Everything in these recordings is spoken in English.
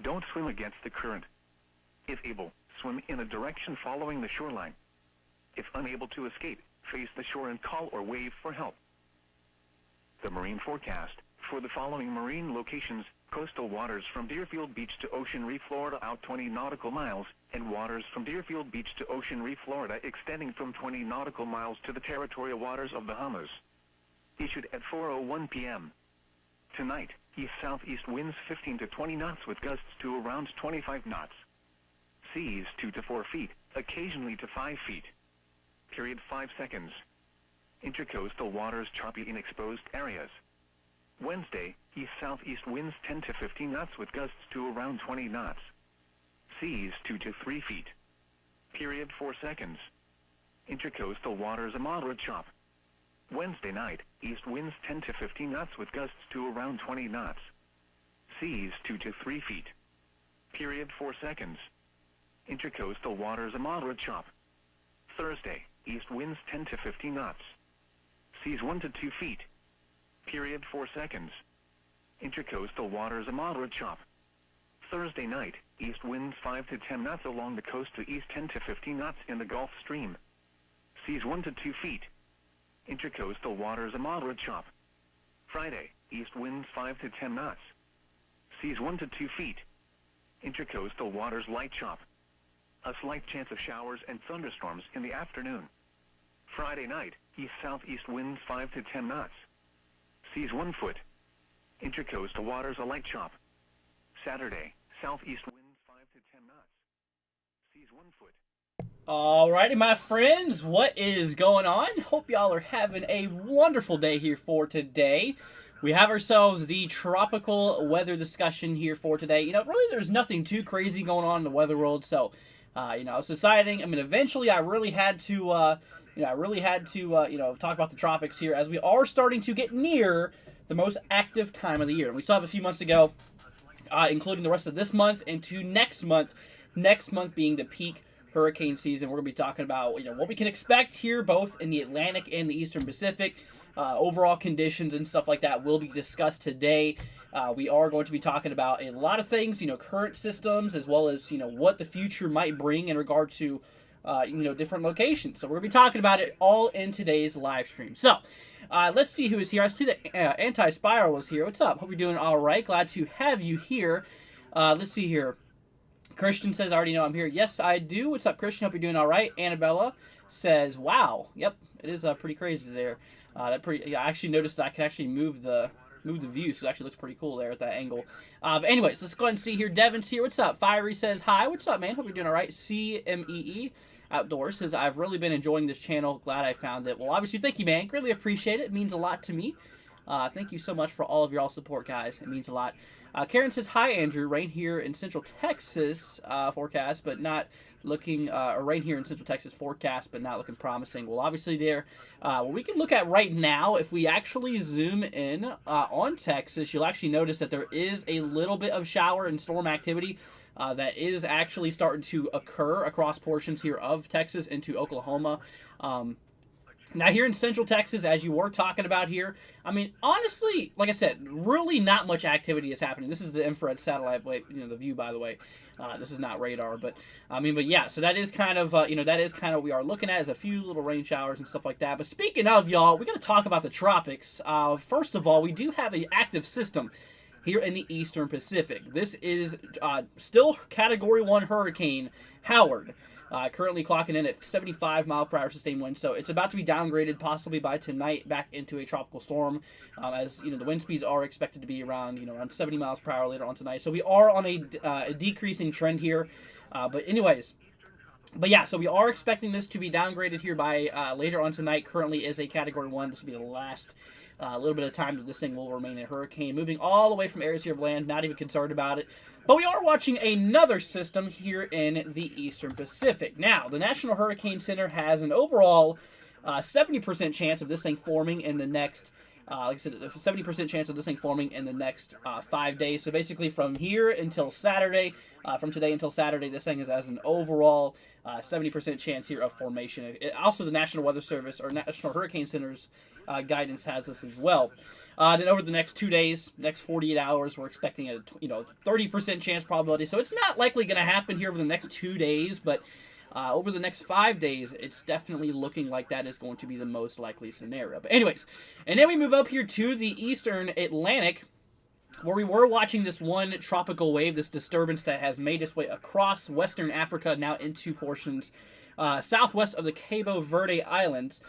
Don't swim against the current. If able, swim in a direction following the shoreline. If unable to escape, face the shore and call or wave for help. The marine forecast for the following marine locations: coastal waters from Deerfield Beach to Ocean Reef, Florida, out 20 nautical miles, and waters from Deerfield Beach to Ocean Reef, Florida, extending from 20 nautical miles to the territorial waters of Bahamas. Issued at 4:01 p.m. Tonight, east-southeast winds 15 to 20 knots with gusts to around 25 knots. Seas 2 to 4 feet, occasionally to 5 feet. Period 5 seconds. Intercoastal waters choppy in exposed areas. Wednesday, east-southeast winds 10 to 15 knots with gusts to around 20 knots. Seas 2 to 3 feet. Period 4 seconds. Intercoastal waters a moderate chop. Wednesday night, east winds 10 to 15 knots with gusts to around 20 knots. Seas 2 to 3 feet. Period 4 seconds. Intercoastal waters a moderate chop. Thursday, east winds 10 to 15 knots. Seas 1 to 2 feet. Period 4 seconds. Intercoastal waters a moderate chop. Thursday night, east winds 5 to 10 knots along the coast to east 10 to 15 knots in the Gulf Stream. Seas 1 to 2 feet. Intercoastal waters a moderate chop. Friday, east winds 5 to 10 knots. Seas 1 to 2 feet. Intercoastal waters light chop. A slight chance of showers and thunderstorms in the afternoon. Friday night, east-southeast winds 5 to 10 knots. Seas 1 foot. Intercoastal waters a light chop. Saturday, southeast winds 5 to 10 knots. Seas 1 foot. Alrighty, my friends, what is going on? Hope y'all are having a wonderful day here for today. We have ourselves the tropical weather discussion here for today. You know, really there's nothing too crazy going on in the weather world, so, you know, I was deciding, I mean, eventually I really had to, talk about the tropics here, as we are starting to get near the most active time of the year. And we saw it a few months ago, including the rest of this month into next month being the peak hurricane season. We're going to be talking about, you know, what we can expect here, both in the Atlantic and the Eastern Pacific. Overall conditions and stuff like that will be discussed today. We are going to be talking about a lot of things, you know, current systems, as well as, you know, what the future might bring in regard to, different locations. So we're going to be talking about it all in today's live stream. So, let's see who is here. I see that Anti-Spiral is here. What's up? Hope you're doing all right. Glad to have you here. Let's see here. Christian says, I already know I'm here. Yes, I do. What's up, Christian? Hope you're doing all right. Annabella says, wow. Yep, it is pretty crazy there. I actually noticed that I can actually move the view, so it actually looks pretty cool there at that angle. But anyways, let's go ahead and see here. Devin's here. What's up? Fiery says, hi. What's up, man? Hope you're doing all right. CMEE Outdoors says, I've really been enjoying this channel. Glad I found it. Well, obviously, thank you, man. Greatly appreciate it. It means a lot to me. Thank you so much for all of your support, guys. It means a lot. Karen says, hi, Andrew. Rain here in Central Texas forecast, but not looking, or rain here in Central Texas forecast, but not looking promising. Well, obviously there, what we can look at right now, if we actually zoom in on Texas, you'll actually notice that there is a little bit of shower and storm activity that is actually starting to occur across portions here of Texas into Oklahoma. Now, here in Central Texas, as you were talking about here, I mean, honestly, like I said, really not much activity is happening. This is the infrared satellite, the view, by the way. This is not radar, but yeah, so that is kind of, what we are looking at, is a few little rain showers and stuff like that. But speaking of, y'all, we're going to talk about the tropics. First of all, we do have an active system here in the Eastern Pacific. This is still Category 1 Hurricane Howard. Currently clocking in at 75 mile per hour sustained wind, so it's about to be downgraded possibly by tonight back into a tropical storm, as the wind speeds are expected to be around around 70 miles per hour later on tonight. So we are on a decreasing trend here, but yeah, so we are expecting this to be downgraded here by later on tonight. Currently is a Category 1. This will be the last little bit of time that this thing will remain a hurricane, moving all the way from areas here of land, not even concerned about it. But we are watching another system here in the Eastern Pacific. Now, the National Hurricane Center has an overall 70% chance of this thing forming in the next, like I said, 70% chance of this thing forming in the next 5 days. So basically from here until Saturday, from today until Saturday, this thing is as an overall 70% chance here of formation. Also, the National Weather Service, or National Hurricane Center's guidance has this as well. Then over the next 2 days, next 48 hours, we're expecting a 30% chance probability. So it's not likely going to happen here over the next 2 days, but over the next 5 days, it's definitely looking like that is going to be the most likely scenario. But anyways, and then we move up here to the eastern Atlantic, where we were watching this one tropical wave, this disturbance that has made its way across Western Africa, now into portions southwest of the Cabo Verde Islands.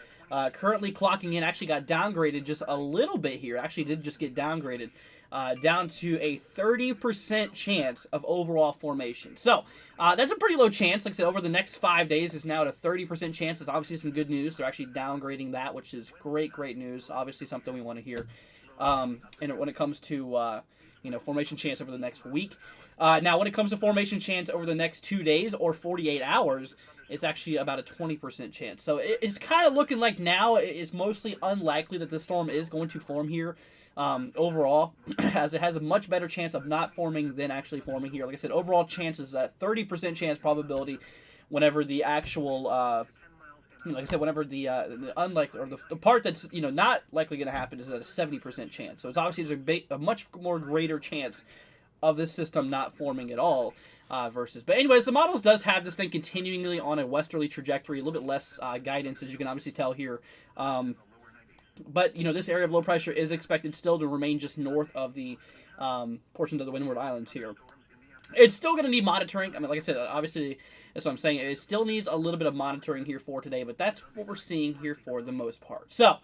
Currently clocking in, actually got downgraded just a little bit here. Actually did just get downgraded down to a 30% chance of overall formation. So that's a pretty low chance. Like I said, over the next 5 days, it's now at a 30% chance. It's obviously some good news. They're actually downgrading that, which is great news. Obviously something we want to hear. And when it comes to formation chance over the next week. Now, when it comes to formation chance over the next 2 days or 48 hours, it's actually about a 20% chance. So it's kind of looking like now it's mostly unlikely that the storm is going to form here overall, as it has a much better chance of not forming than actually forming here. Like I said, overall chance is a 30% chance probability whenever the actual... like I said, whenever the unlikely, or the part that's not likely going to happen is at a 70% chance. So it's obviously a much more greater chance of this system not forming at all versus. But anyways, the models does have this thing continually on a westerly trajectory, a little bit less guidance, as you can obviously tell here. But this area of low pressure is expected still to remain just north of the portions of the Windward Islands here. It's still going to need monitoring. I mean, like I said, obviously, that's what I'm saying. It still needs a little bit of monitoring here for today, but that's what we're seeing here for the most part. So,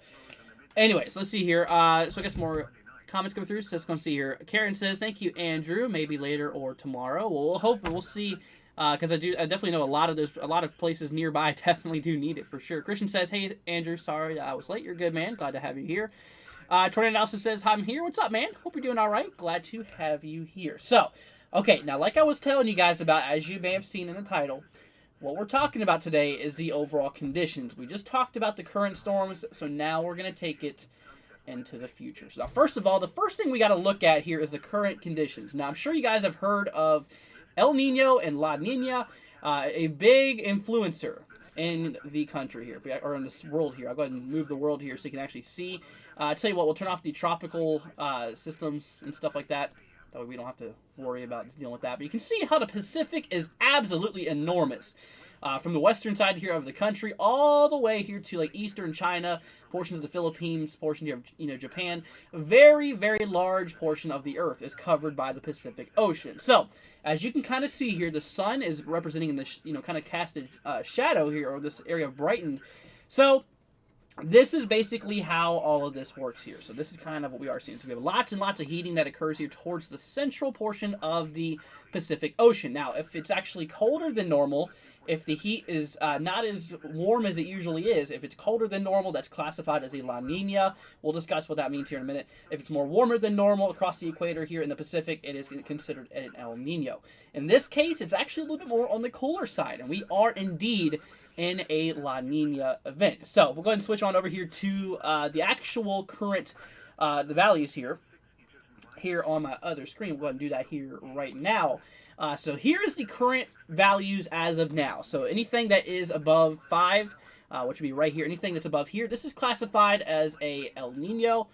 anyways, let's see here. So I guess more comments coming through. So let's go see here. Karen says, "Thank you, Andrew. Maybe later or tomorrow." Well, we'll hope. We'll see. Because I definitely know a lot of places nearby definitely do need it for sure. Christian says, "Hey, Andrew, sorry I was late. You're good, man. Glad to have you here." Tornado Analysis says, "I'm here. What's up, man? Hope you're doing all right. Glad to have you here." So. Okay, now like I was telling you guys about, as you may have seen in the title, what we're talking about today is the overall conditions. We just talked about the current storms, so now we're going to take it into the future. So now, first of all, the first thing we got to look at here is the current conditions. Now, I'm sure you guys have heard of El Nino and La Nina, a big influencer in the country here, or in this world here. I'll go ahead and move the world here so you can actually see. I'll tell you what, we'll turn off the tropical systems and stuff like that. That way we don't have to worry about dealing with that. But you can see how the Pacific is absolutely enormous. From the western side here of the country, all the way here to like eastern China, portions of the Philippines, portions here of Japan. A very, very large portion of the Earth is covered by the Pacific Ocean. So, as you can kind of see here, the sun is representing in this, kind of casted shadow here, or this area brightened. So, this is basically how all of this works here. So this is kind of what we are seeing. So we have lots and lots of heating that occurs here towards the central portion of the Pacific Ocean. Now, if it's actually colder than normal, if the heat is not as warm as it usually is, if it's colder than normal, that's classified as a La Nina. We'll discuss what that means here in a minute. If it's more warmer than normal across the equator here in the Pacific, it is considered an El Nino. In this case, it's actually a little bit more on the cooler side, and we are indeed in a La Nina event. So we'll go ahead and switch on over here to the actual current, the values here on my other screen. We'll go ahead and do that here right now. So here is the current values as of now. So anything that is above 5, which would be right here, anything that's above here, this is classified as a El Nino.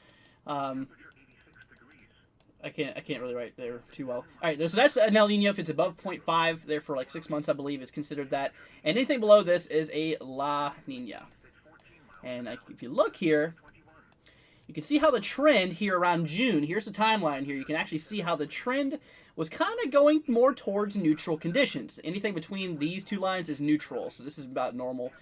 I can't really write there too well. All right, so that's an El Nino. If it's above 0.5 there for like 6 months, I believe, it's considered that. And anything below this is a La Nina. And if you look here, you can see how the trend here around June, here's the timeline here. You can actually see how the trend was kind of going more towards neutral conditions. Anything between these two lines is neutral. So this is about normal.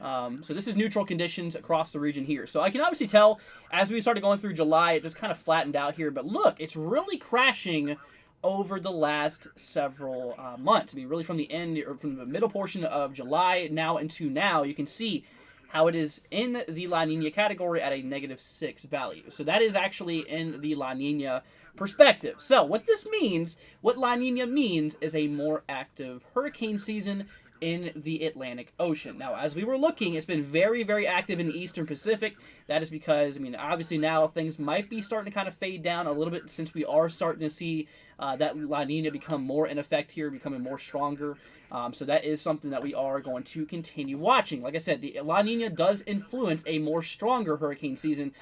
So this is neutral conditions across the region here. So I can obviously tell as we started going through July, it just kind of flattened out here. But look, it's really crashing over the last several months. I mean, really from the end, or from the middle portion of July now into now, you can see how it is in the La Nina category at a -6 value. So that is actually in the La Nina perspective. So what this means, what La Nina means, is a more active hurricane season in the Atlantic Ocean. Now, as we were looking, it's been very, very active in the Eastern Pacific. That is because, I mean, obviously now things might be starting to kind of fade down a little bit since we are starting to see that La Nina become more in effect here, becoming more stronger. So that is something that we are going to continue watching. Like I said, the La Nina does influence a more stronger hurricane season.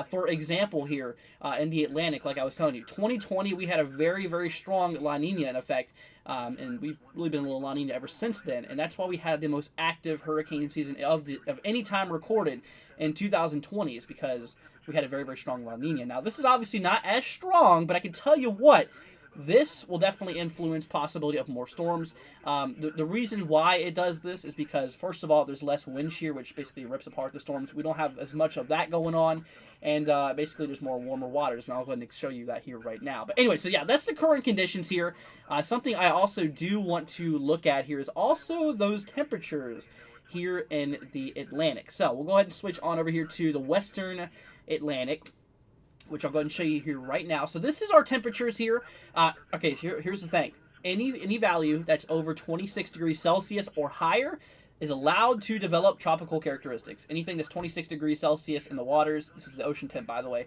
For example here, in the Atlantic, like I was telling you, 2020 we had a very, very strong La Nina in effect. And we've really been a little La Nina ever since then. And that's why we had the most active hurricane season of any time recorded in 2020, is because we had a very, very strong La Nina. Now, this is obviously not as strong, but I can tell you what, this will definitely influence possibility of more storms. The reason why it does this is because, first of all, there's less wind shear, which basically rips apart the storms. We don't have as much of that going on, and basically there's more warmer waters, and I'll go ahead and show you that here right now. But anyway, so yeah, that's the current conditions here. Something I also do want to look at here is also those temperatures here in the Atlantic. So we'll go ahead and switch on over here to the Western Atlantic, which I'll go ahead and show you here right now. So this is our temperatures here. Okay, here's the thing. Any value that's over 26 degrees Celsius or higher is allowed to develop tropical characteristics. Anything that's 26 degrees Celsius in the waters, this is the ocean temp, by the way,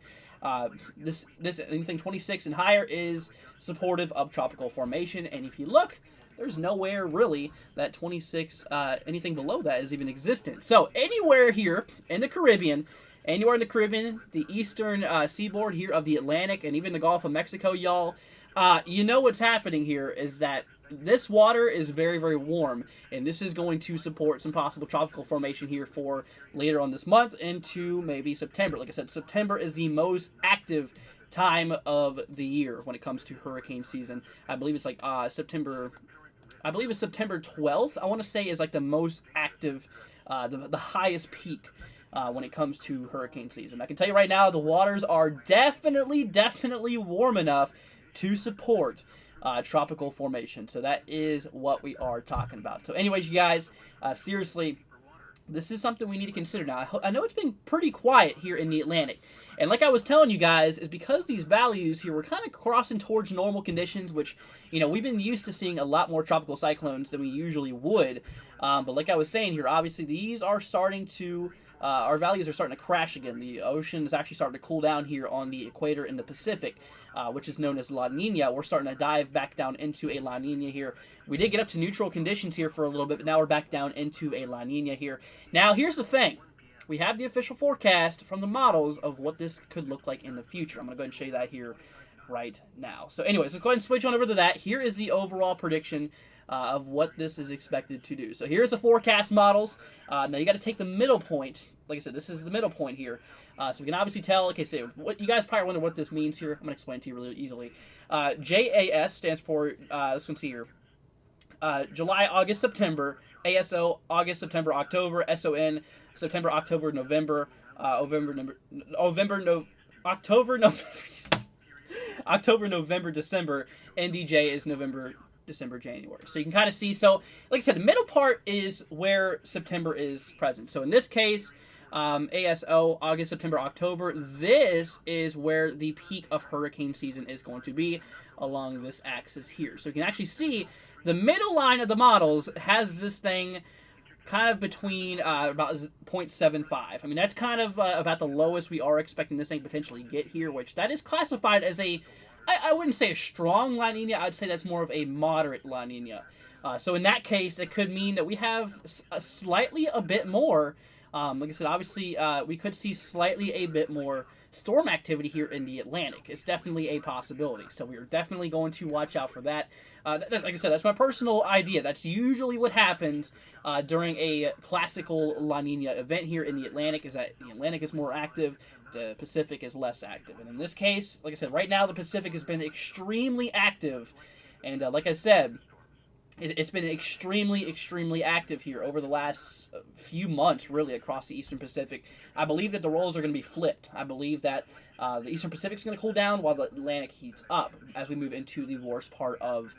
anything 26 and higher is supportive of tropical formation. And if you look, there's nowhere really that 26, anything below that is even existent. So anywhere here in the Caribbean, the eastern seaboard here of the Atlantic, and even the Gulf of Mexico, y'all, you know what's happening here is that this water is very, very warm, and this is going to support some possible tropical formation here for later on this month into maybe September. Like I said, September is the most active time of the year when it comes to hurricane season. I believe it's like September 12th, I want to say, is like the most active, the highest peak when it comes to hurricane season. I can tell you right now, the waters are definitely warm enough to support tropical formation. So that is what we are talking about. So anyways, you guys, seriously, this is something we need to consider. Now, I know it's been pretty quiet here in the Atlantic. And like I was telling you guys, is because these values here, we're kind of crossing towards normal conditions, which, you know, we've been used to seeing a lot more tropical cyclones than we usually would. But like I was saying here, obviously these are starting to, our values are starting to crash again. The ocean is actually starting to cool down here on the equator in the Pacific, which is known as La Nina. We're starting to dive back down into a La Nina here. We did get up to neutral conditions here for a little bit, but now we're back down into a La Nina here. Now, here's the thing. We have the official forecast from the models of what this could look like in the future. I'm going to go ahead and show you that here right now. So anyways, let's go ahead and switch on over to that. Here is the overall prediction of what this is expected to do. So here's the forecast models. Now you got to take the middle point. Like I said, this is the middle point here. So we can obviously tell, okay, so what you guys probably wonder what this means here. I'm going to explain it to you really easily. JAS stands for, let's go see here, July, August, September. ASO, August, September, October. SON, September, October, November. October, November, December. NDJ is November, December, January. So you can kind of see. So, like I said, the middle part is where September is present. So in this case, ASO, August, September, October, this is where the peak of hurricane season is going to be along this axis here. So you can actually see the middle line of the models has this thing kind of between about 0.75. I mean, that's kind of about the lowest we are expecting this thing potentially get here, which that is classified as a, I wouldn't say a strong La Nina, I'd say that's more of a moderate La Nina. So in that case, it could mean that we have slightly a bit more, like I said, obviously we could see slightly a bit more storm activity here in the Atlantic. It's definitely a possibility. So we are definitely going to watch out for that. Like I said, that's my personal idea. That's usually what happens during a classical La Nina event here in the Atlantic, is that the Atlantic is more active, the Pacific is less active. And in this case, like I said, right now the Pacific has been extremely active. And like I said, it's been extremely active here over the last few months, really, across the Eastern Pacific. I believe that the roles are going to be flipped. I believe that the Eastern Pacific is going to cool down while the Atlantic heats up as we move into the worst part of,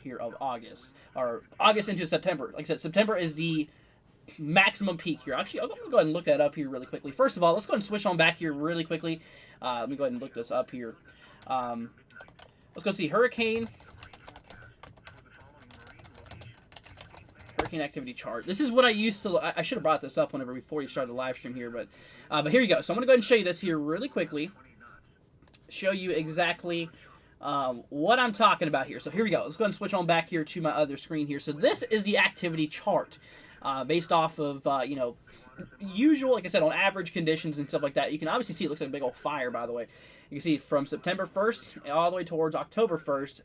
here of August, or August into September. Like I said, September is the maximum peak here. Actually, I'm going to go ahead and look that up here really quickly. First of all, let's go ahead and switch on back here really quickly. Let me go ahead and look this up here. Let's go see hurricane activity chart. This is what I used to, I should have brought this up before you started the live stream here, but here you go. So I'm going to go ahead and show you this here really quickly. Show you exactly what I'm talking about here. So here we go. Let's go ahead and switch on back here to my other screen here. So this is the activity chart based off of, usual, like I said, on average conditions and stuff like that. You can obviously see it looks like a big old fire, by the way. You can see from September 1st all the way towards October 1st.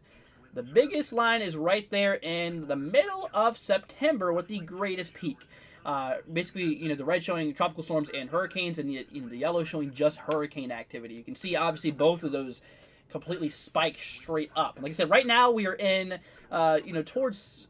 The biggest line is right there in the middle of September with the greatest peak. Basically, the red showing tropical storms and hurricanes, and the yellow showing just hurricane activity. You can see, obviously, both of those completely spike straight up. And like I said, right now we are in, towards...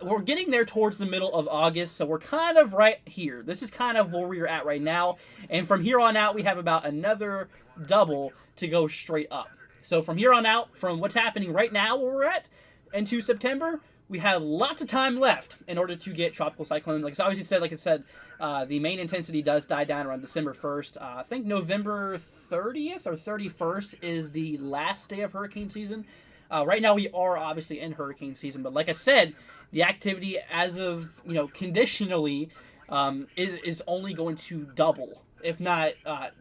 we're getting there towards the middle of August, so we're kind of right here. This is kind of where we are at right now. And from here on out, we have about another double to go straight up. So from here on out, from what's happening right now where we're at, into September, we have lots of time left in order to get tropical cyclones. Like I said, the main intensity does die down around December 1st. I think November 30th or 31st is the last day of hurricane season. Right now we are obviously in hurricane season, but like I said, the activity as of, conditionally is only going to double, if not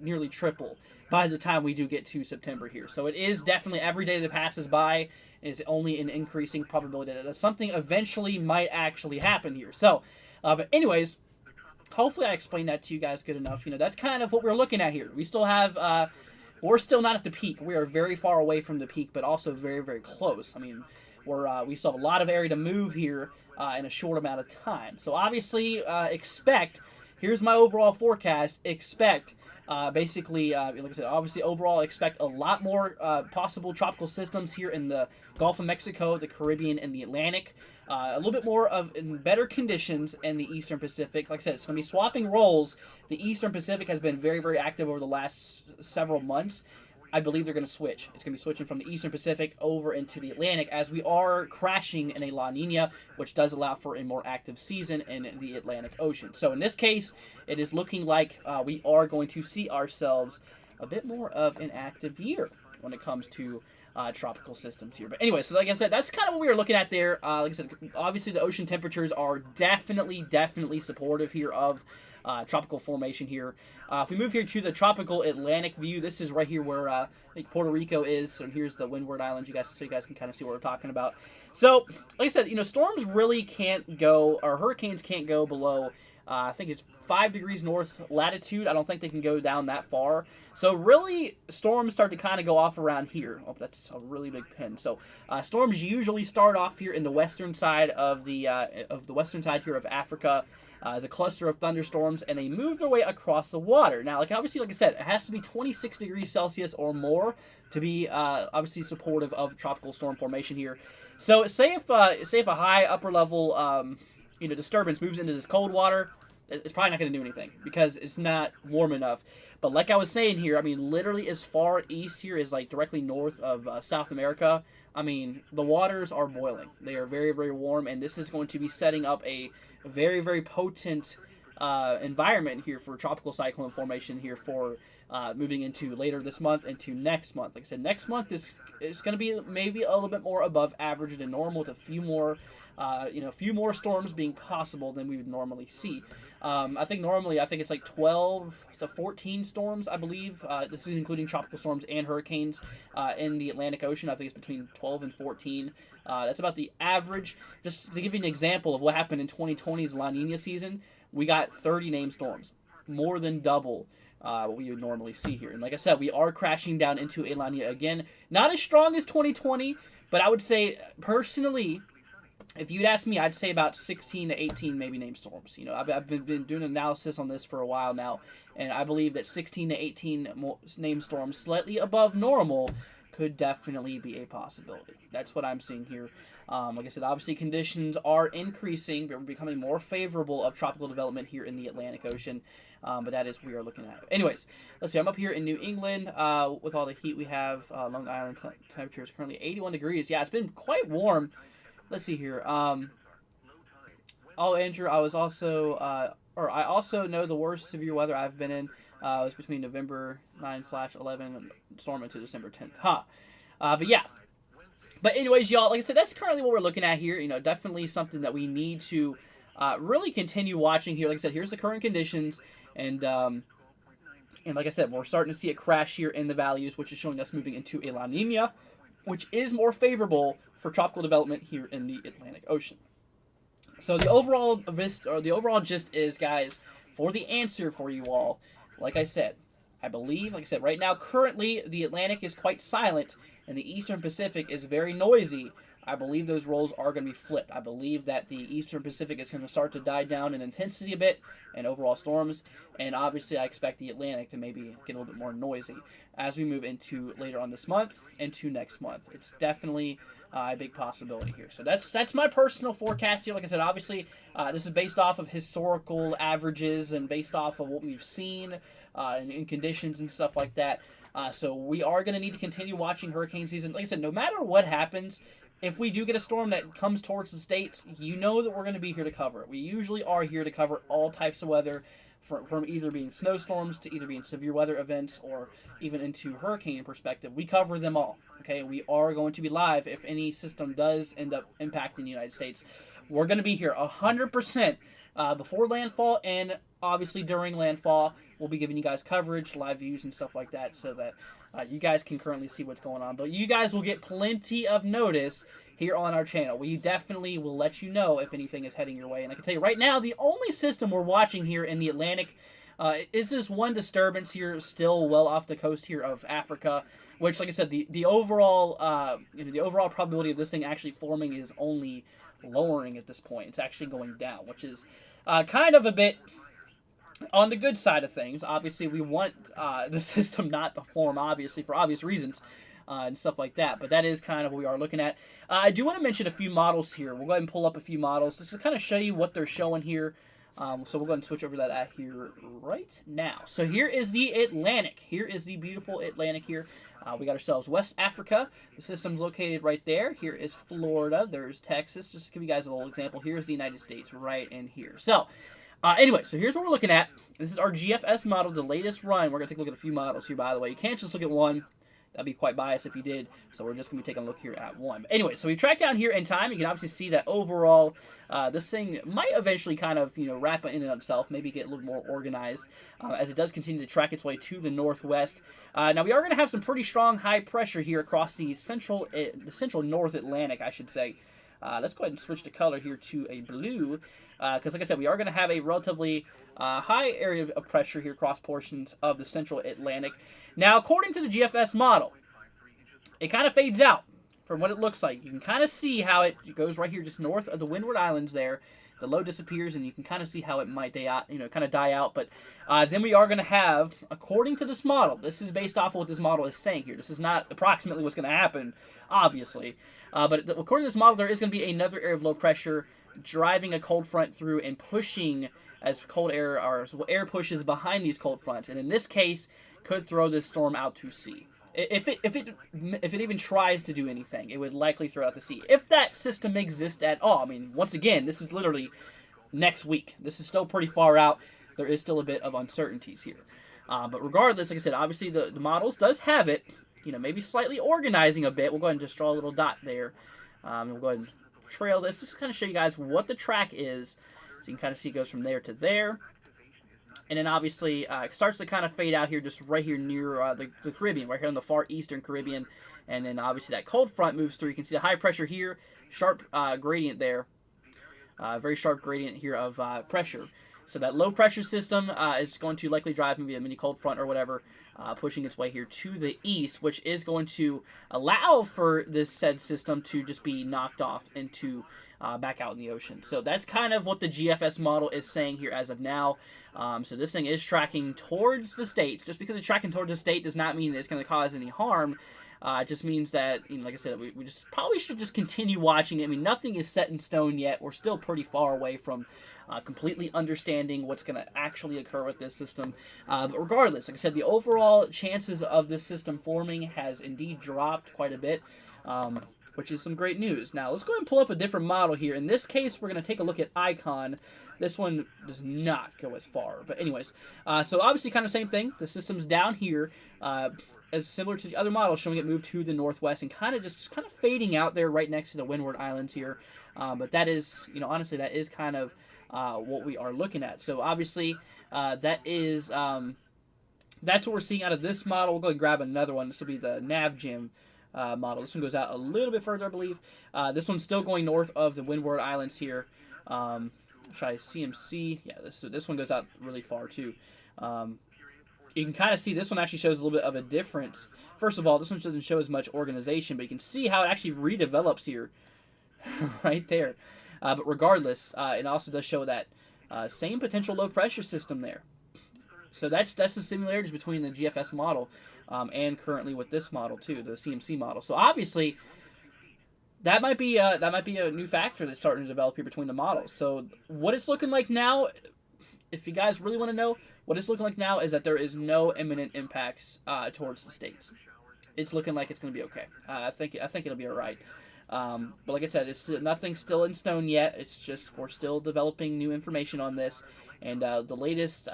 nearly triple, by the time we do get to September here. So it is definitely, every day that passes by is only an increasing probability that something eventually might actually happen here. So, but anyways, hopefully I explained that to you guys good enough. That's kind of what we're looking at here. We still have... we're still not at the peak. We are very far away from the peak, but also very, very close. I mean, we still have a lot of area to move here in a short amount of time. So obviously, here's my overall forecast, basically, like I said, obviously overall expect a lot more possible tropical systems here in the Gulf of Mexico, the Caribbean, and the Atlantic. A little bit more of in better conditions in the Eastern Pacific. Like I said, it's going to be swapping roles. The Eastern Pacific has been very, very active over the last several months. I believe they're going to switch. It's going to be switching from the Eastern Pacific over into the Atlantic as we are crashing in a La Nina, which does allow for a more active season in the Atlantic Ocean. So in this case, it is looking like we are going to see ourselves a bit more of an active year when it comes to tropical systems here. But anyway, so like I said, that's kind of what we were looking at there. Like I said, obviously the ocean temperatures are definitely supportive here of tropical formation here. If we move here to the tropical Atlantic view, this is right here where I think Puerto Rico is, and here's the Windward Islands, so you guys can kind of see what we're talking about. So, like I said, storms really can't go, or hurricanes can't go below, I think it's 5 degrees north latitude. I don't think they can go down that far. So really, storms start to kind of go off around here. Oh, that's a really big pin. So storms usually start off here in the western side of the western side here of Africa. As a cluster of thunderstorms, and they move their way across the water. Now, obviously, like I said, it has to be 26 degrees Celsius or more to be obviously supportive of tropical storm formation here. So, say if a high upper level disturbance moves into this cold water, it's probably not going to do anything because it's not warm enough. But like I was saying here, I mean, literally as far east here as directly north of South America. I mean, the waters are boiling. They are very, very warm, and this is going to be setting up a very, very potent environment here for tropical cyclone formation here for moving into later this month into next month. Like I said, next month it's going to be maybe a little bit more above average than normal, with a few more storms being possible than we would normally see. I think it's like 12 to 14 storms, I believe. This is including tropical storms and hurricanes in the Atlantic Ocean. I think it's between 12 and 14. That's about the average. Just to give you an example of what happened in 2020's La Nina season, we got 30 named storms, more than double what we would normally see here. And like I said, we are crashing down into a La Nina again. Not as strong as 2020, but I would say, personally, if you'd ask me, I'd say about 16 to 18 maybe named storms. I've been doing analysis on this for a while now, and I believe that 16 to 18 named storms, slightly above normal, could definitely be a possibility. That's what I'm seeing here. Like I said, obviously conditions are increasing, but we're becoming more favorable of tropical development here in the Atlantic Ocean. But that is what we are looking at. Anyways, let's see. I'm up here in New England with all the heat we have. Long Island temperature is currently 81 degrees. Yeah, it's been quite warm. Let's see here. Andrew, I also know the worst severe weather I've been in was between November 9/11 and storm into December 10th. But yeah. But anyways, y'all, like I said, that's currently what we're looking at here. Definitely something that we need to really continue watching here. Like I said, here's the current conditions, and like I said, we're starting to see it crash here in the values, which is showing us moving into a La Nina. which is more favorable for tropical development here in the Atlantic Ocean. So the overall gist is, guys, for the answer for you all, like I said, right now, currently, the Atlantic is quite silent, and the Eastern Pacific is very noisy. I believe those roles are going to be flipped. I believe that the Eastern Pacific is going to start to die down in intensity a bit and overall storms, and obviously I expect the Atlantic to maybe get a little bit more noisy as we move into later on this month into next month. It's definitely a big possibility here. So that's my personal forecast here. Like I said, obviously this is based off of historical averages and based off of what we've seen in conditions and stuff like that. So we are going to need to continue watching hurricane season. Like I said, no matter what happens, if we do get a storm that comes towards the states, you know that we're going to be here to cover it. We usually are here to cover all types of weather, from either being snowstorms to either being severe weather events or even into hurricane perspective. We cover them all. Okay, we are going to be live if any system does end up impacting the United States. We're going to be here 100% before landfall, and obviously during landfall. We'll be giving you guys coverage, live views, and stuff like that, so that you guys can currently see what's going on. But you guys will get plenty of notice here on our channel. We definitely will let you know if anything is heading your way. And I can tell you right now, the only system we're watching here in the Atlantic is this one disturbance here, still well off the coast here of Africa. Which, like I said, the overall the overall probability of this thing actually forming is only lowering at this point. It's actually going down, which is kind of a bit on the good side of things. Obviously, we want the system not to form, obviously, for obvious reasons, and stuff like that. But that is kind of what we are looking at. I do want to mention a few models here. We'll go ahead and pull up a few models just to kind of show you what they're showing here. So we'll go ahead and switch over to that here right now. So here is the Atlantic. Here is the beautiful Atlantic here. We got ourselves West Africa. The system's located right there. Here is Florida. There's Texas. Just to give you guys a little example, here's the United States right in here. So anyway, so here's what we're looking at. This is our GFS model, the latest run. We're going to take a look at a few models here, by the way. You can't just look at one. That'd be quite biased if you did. So we're just going to be taking a look here at one. But anyway, so we tracked down here in time. You can obviously see that overall, this thing might eventually kind of, wrap in on itself, maybe get a little more organized as it does continue to track its way to the northwest. Now, we are going to have some pretty strong high pressure here across the central North Atlantic, I should say. Let's go ahead and switch the color here to a blue. Because, like I said, we are going to have a relatively high area of pressure here across portions of the central Atlantic. Now, according to the GFS model, it kind of fades out from what it looks like. You can kind of see how it goes right here just north of the Windward Islands there. The low disappears, and you can kind of see how it might die out, But then we are going to have, according to this model, this is based off of what this model is saying here. This is not approximately what's going to happen, obviously. But according to this model, there is going to be another area of low pressure driving a cold front through and pushing as air pushes behind these cold fronts. And in this case, could throw this storm out to sea. If it even tries to do anything, it would likely throw out to sea. If that system exists at all. I mean, once again, this is literally next week. This is still pretty far out. There is still a bit of uncertainties here. But regardless, like I said, obviously the models does have it, maybe slightly organizing a bit. We'll go ahead and just draw a little dot there. We'll go ahead and trail this just to kind of show you guys what the track is. So you can kind of see it goes from there to there. And then obviously it starts to kind of fade out here just right here near the Caribbean, right here on the far eastern Caribbean. And then obviously that cold front moves through. You can see the high pressure here, sharp gradient there. Very sharp gradient here of pressure. So that low pressure system is going to likely drive maybe a mini cold front or whatever, pushing its way here to the east, which is going to allow for this said system to just be knocked off into back out in the ocean. So that's kind of what the GFS model is saying here as of now. So this thing is tracking towards the states. Just because it's tracking towards the state does not mean that it's going to cause any harm. It just means that, like I said, we just probably should just continue watching it. I mean, nothing is set in stone yet. We're still pretty far away from completely understanding what's going to actually occur with this system. But regardless, like I said, the overall chances of this system forming has indeed dropped quite a bit, which is some great news. Now, let's go ahead and pull up a different model here. In this case, we're going to take a look at Icon. This one does not go as far. But anyways, so obviously kind of same thing. The system's down here. As similar to the other model, showing it move to the northwest and kind of fading out there right next to the Windward Islands here. But that is, honestly, that is kind of what we are looking at. So obviously, that is that's what we're seeing out of this model. We'll go and grab another one. This will be the NavGem model. This one goes out a little bit further, I believe. This one's still going north of the Windward Islands here. Try CMC. Yeah, this one goes out really far too. You can kind of see this one actually shows a little bit of a difference. First of all, this one doesn't show as much organization, but you can see how it actually redevelops here, right there. But regardless, it also does show that same potential low pressure system there. So that's the similarities between the GFS model and currently with this model too, the CMC model. So obviously, that might be a new factor that's starting to develop here between the models. So what it's looking like now, if you guys really want to know, what it's looking like now is that there is no imminent impacts towards the states. It's looking like it's going to be okay. I think it'll be all right. But like I said, nothing's still in stone yet. It's just we're still developing new information on this. And the latest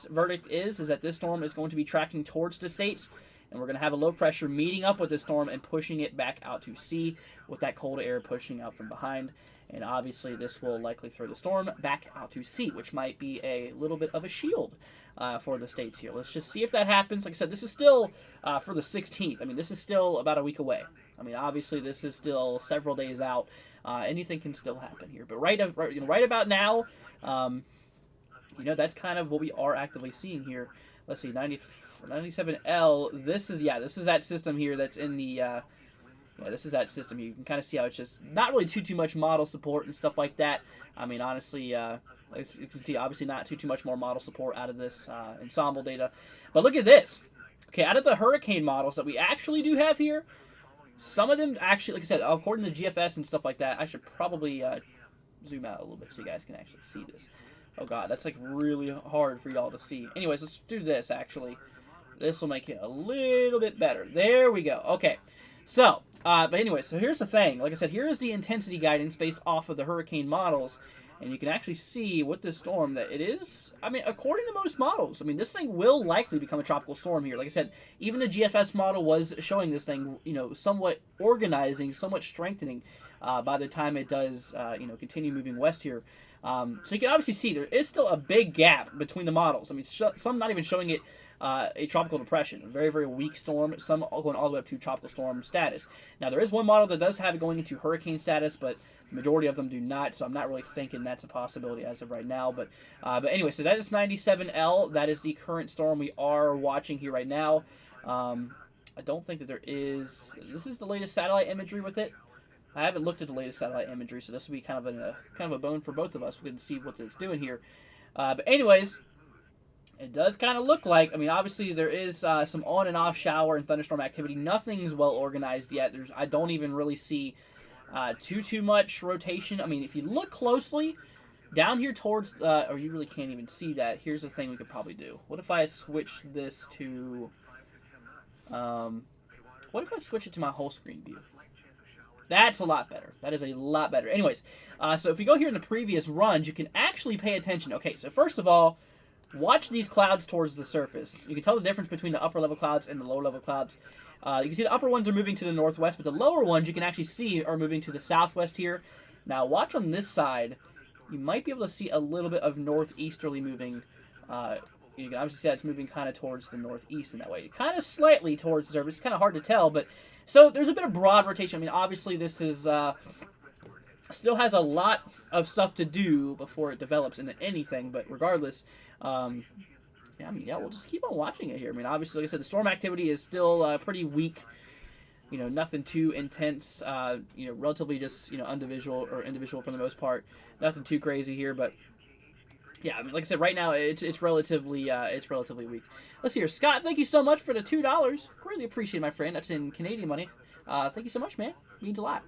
verdict is that this storm is going to be tracking towards the states, and we're going to have a low pressure meeting up with this storm and pushing it back out to sea, with that cold air pushing out from behind. And obviously, this will likely throw the storm back out to sea, which might be a little bit of a shield for the states here. Let's just see if that happens. Like I said, this is still for the 16th. I mean, this is still about a week away. I mean, obviously, this is still several days out. Anything can still happen here. But right about now, that's kind of what we are actively seeing here. Let's see, 97L. This is that system here that's in the. This is that system here. You can kind of see how it's just not really too much model support and stuff like that. I mean, honestly, as you can see, obviously not too much more model support out of this ensemble data. But look at this. Okay, out of the hurricane models that we actually do have here, some of them actually, like I said, according to GFS and stuff like that, I should probably zoom out a little bit so you guys can actually see this. Oh god, that's like really hard for y'all to see. Anyways, let's do this actually. This will make it a little bit better. There we go. Okay, so, but anyway, so here's the thing. Like I said, here is the intensity guidance based off of the hurricane models. And you can actually see with this storm that it is, I mean, according to most models, I mean, this thing will likely become a tropical storm here. Like I said, even the GFS model was showing this thing, somewhat organizing, somewhat strengthening by the time it does, continue moving west here. So you can obviously see there is still a big gap between the models. I mean, some not even showing it a tropical depression, a very, very weak storm, some going all the way up to tropical storm status. Now, there is one model that does have it going into hurricane status, but the majority of them do not, so I'm not really thinking that's a possibility as of right now. But anyway, so that is 97L. That is the current storm we are watching here right now. I don't think that there is... This is the latest satellite imagery with it. I haven't looked at the latest satellite imagery, so this will be kind of a bone for both of us. We can see what it's doing here. But anyways, it does kind of look like, I mean, obviously there is some on and off shower and thunderstorm activity. Nothing's well organized yet. I don't even really see too much rotation. I mean, if you look closely down here towards, or you really can't even see that. Here's the thing we could probably do. What if I switch this to, what if I switch it to my whole screen view? That's a lot better. That is a lot better. Anyways, so if you go here in the previous runs, you can actually pay attention. Okay, so first of all, watch these clouds towards the surface. You can tell the difference between the upper level clouds and the lower level clouds. You can see the upper ones are moving to the northwest, but the lower ones you can actually see are moving to the southwest here. Now watch on this side. You might be able to see a little bit of northeasterly moving. You can obviously see that it's moving kind of towards the northeast in that way. Kind of slightly towards the surface. It's kind of hard to tell, but so there's a bit of broad rotation. I mean, obviously this is still has a lot of stuff to do before it develops into anything, but regardless, we'll just keep on watching it here. I mean, obviously, like I said, the storm activity is still pretty weak. Nothing too intense. Relatively just individual for the most part. Nothing too crazy here, but yeah, I mean, like I said, right now it's relatively weak. Let's see here, Scott. Thank you so much for the $2. Greatly appreciate it, my friend. That's in Canadian money. Thank you so much, man. Means a lot.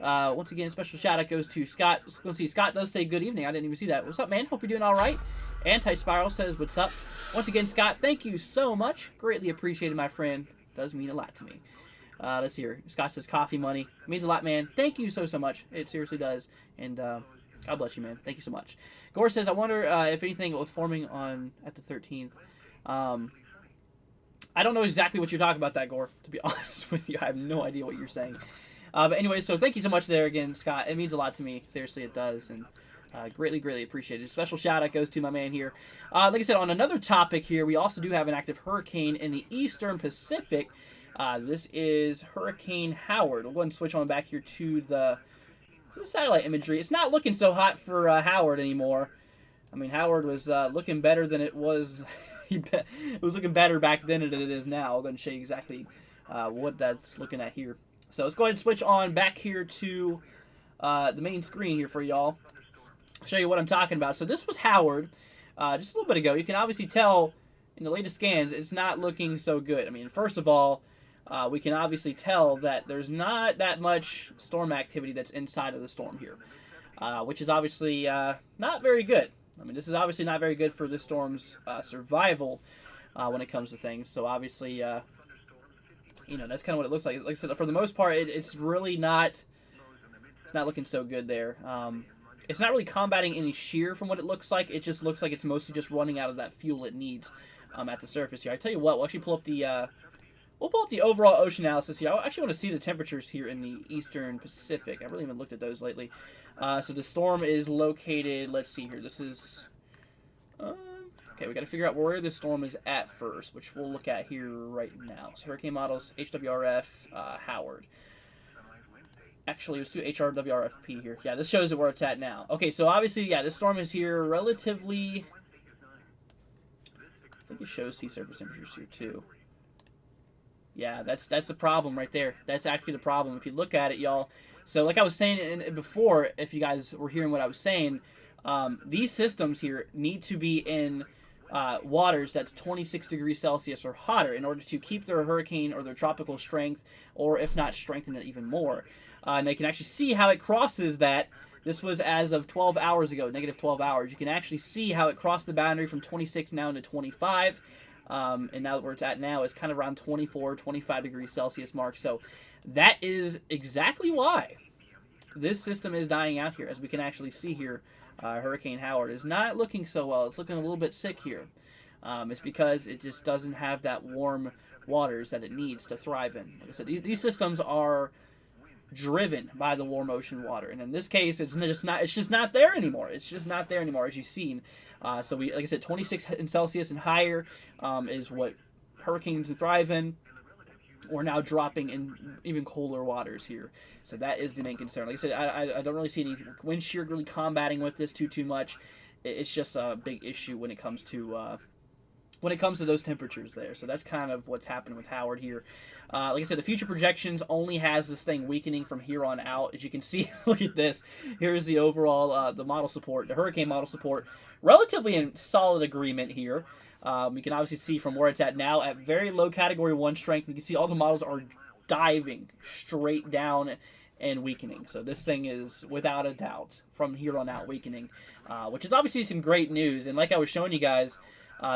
Once again, special shout out goes to Scott. Let's see, Scott does say good evening. I didn't even see that. What's up, man? Hope you're doing all right. Anti-Spiral says, what's up? Once again, Scott, thank you so much. Greatly appreciated, my friend. Does mean a lot to me. Let's see here. Scott says coffee money. Means a lot, man. Thank you so much. It seriously does. And God bless you, man. Thank you so much. Gore says, I wonder if anything was forming at the 13th. I don't know exactly what you're talking about that, Gore. To be honest with you, I have no idea what you're saying. But anyway, so thank you so much there again, Scott. It means a lot to me. Seriously, it does. And greatly appreciated. Special shout out goes to my man here. Like I said, on another topic here, we also do have an active hurricane in the eastern Pacific. This is Hurricane Howard. We'll go ahead and switch on back here to the satellite imagery. It's not looking so hot for Howard anymore. I mean, Howard was looking better than it was. It was looking better back then than it is now. I'll go ahead and show you exactly what that's looking at here. So let's go ahead and switch on back here to the main screen here for y'all. Show you what I'm talking about. So this was Howard just a little bit ago. You can obviously tell in the latest scans it's not looking so good. I mean, first of all, we can obviously tell that there's not that much storm activity that's inside of the storm here, which is obviously not very good. I mean, this is obviously not very good for this storm's survival when it comes to things. So obviously, you know, that's kind of what it looks like. Like I said, for the most part, it's really not. It's not looking so good there. It's not really combating any shear from what it looks like. It just looks like it's mostly just running out of that fuel it needs at the surface here. I tell you what, we'll actually pull up the overall ocean analysis here. I actually want to see the temperatures here in the eastern Pacific. I really haven't looked at those lately. So the storm is located, let's see here. This is, okay, we got to figure out where the storm is at first, which we'll look at here right now. So hurricane models, HWRF, Howard. Actually, let's do HRWRFP here. Yeah, this shows it where it's at now. Okay, so obviously, yeah, this storm is here relatively, I think it shows sea surface temperatures here too. Yeah, that's the problem right there. That's actually the problem. If you look at it, y'all. So like I was saying before, if you guys were hearing what I was saying, these systems here need to be in waters that's 26 degrees Celsius or hotter in order to keep their hurricane or their tropical strength, or if not strengthen it even more. And they can actually see how it crosses that. This was as of 12 hours ago, negative 12 hours. You can actually see how it crossed the boundary from 26 now to 25. And now where it's at now is kind of around 24, 25 degrees Celsius mark. So that is exactly why this system is dying out here. As we can actually see here, Hurricane Howard is not looking so well. It's looking a little bit sick here. It's because it just doesn't have that warm waters that it needs to thrive in. Like I said, these systems are driven by the warm ocean water, and in this case, it's just not there anymore. It's just not there anymore, as you've seen. So we, like I said, 26 in Celsius and higher is what hurricanes thrive in. We're now dropping in even colder waters here, so that is the main concern. Like I said, I don't really see any wind shear really combating with this too much. It's just a big issue when it comes to those temperatures there. So that's kind of what's happening with Howard here. Like I said, the future projections only has this thing weakening from here on out. As you can see, look at this. Here's the overall, the model support, the hurricane model support. Relatively in solid agreement here. We can obviously see from where it's at now at very low category 1 strength. You can see all the models are diving straight down and weakening. So this thing is, without a doubt, from here on out weakening, which is obviously some great news. And like I was showing you guys,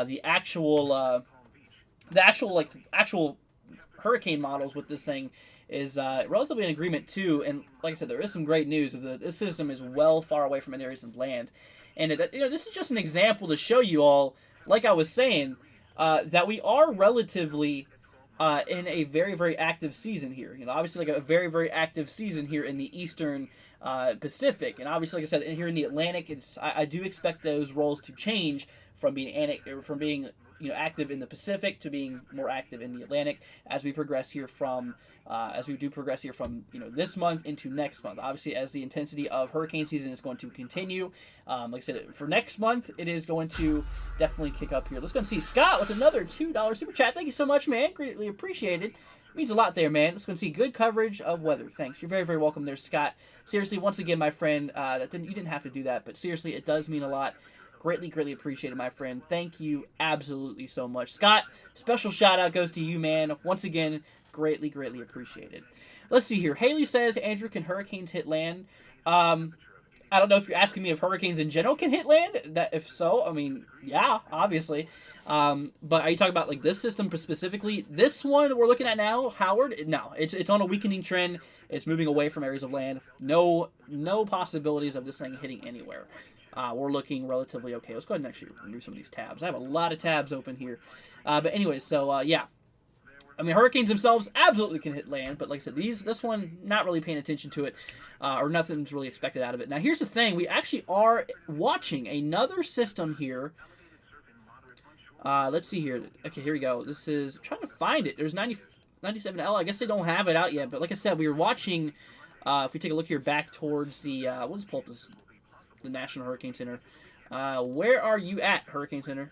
the actual hurricane models with this thing is relatively in agreement too. And like I said, there is some great news. This system is well far away from any areas of land, and this is just an example to show you all, like I was saying, that we are relatively in a very, very active season here. Obviously, like a very, very active season here in the eastern Pacific, and obviously, like I said, here in the Atlantic, I do expect those roles to change from being active in the Pacific to being more active in the Atlantic as we progress here from this month into next month. Obviously, as the intensity of hurricane season is going to continue, like I said, for next month it is going to definitely kick up here. Let's go and see Scott with another $2 super chat. Thank you so much, man. Greatly appreciated. Means a lot there, man. Let's go and see good coverage of weather. Thanks. You're very, very welcome there, Scott. Seriously, once again, my friend, you didn't have to do that, but seriously, it does mean a lot. Greatly, greatly appreciated, my friend. Thank you absolutely so much. Scott, special shout out goes to you, man. Once again, greatly, greatly appreciated. Let's see here. Haley says, Andrew, can hurricanes hit land? I don't know if you're asking me if hurricanes in general can hit land. If so, I mean, yeah, obviously. But are you talking about like this system specifically? This one we're looking at now, Howard? No, it's on a weakening trend. It's moving away from areas of land. No possibilities of this thing hitting anywhere. We're looking relatively okay. Let's go ahead and actually remove some of these tabs. I have a lot of tabs open here. But anyways, so yeah. I mean, hurricanes themselves absolutely can hit land, but like I said, this one, not really paying attention to it, or nothing's really expected out of it. Now, here's the thing. We actually are watching another system here. Let's see here. Okay, here we go. This is, I'm trying to find it. There's 97L, I guess they don't have it out yet, but like I said, we were watching, if we take a look here back towards the, we'll just pull up the National Hurricane Center. Where are you at, Hurricane Center?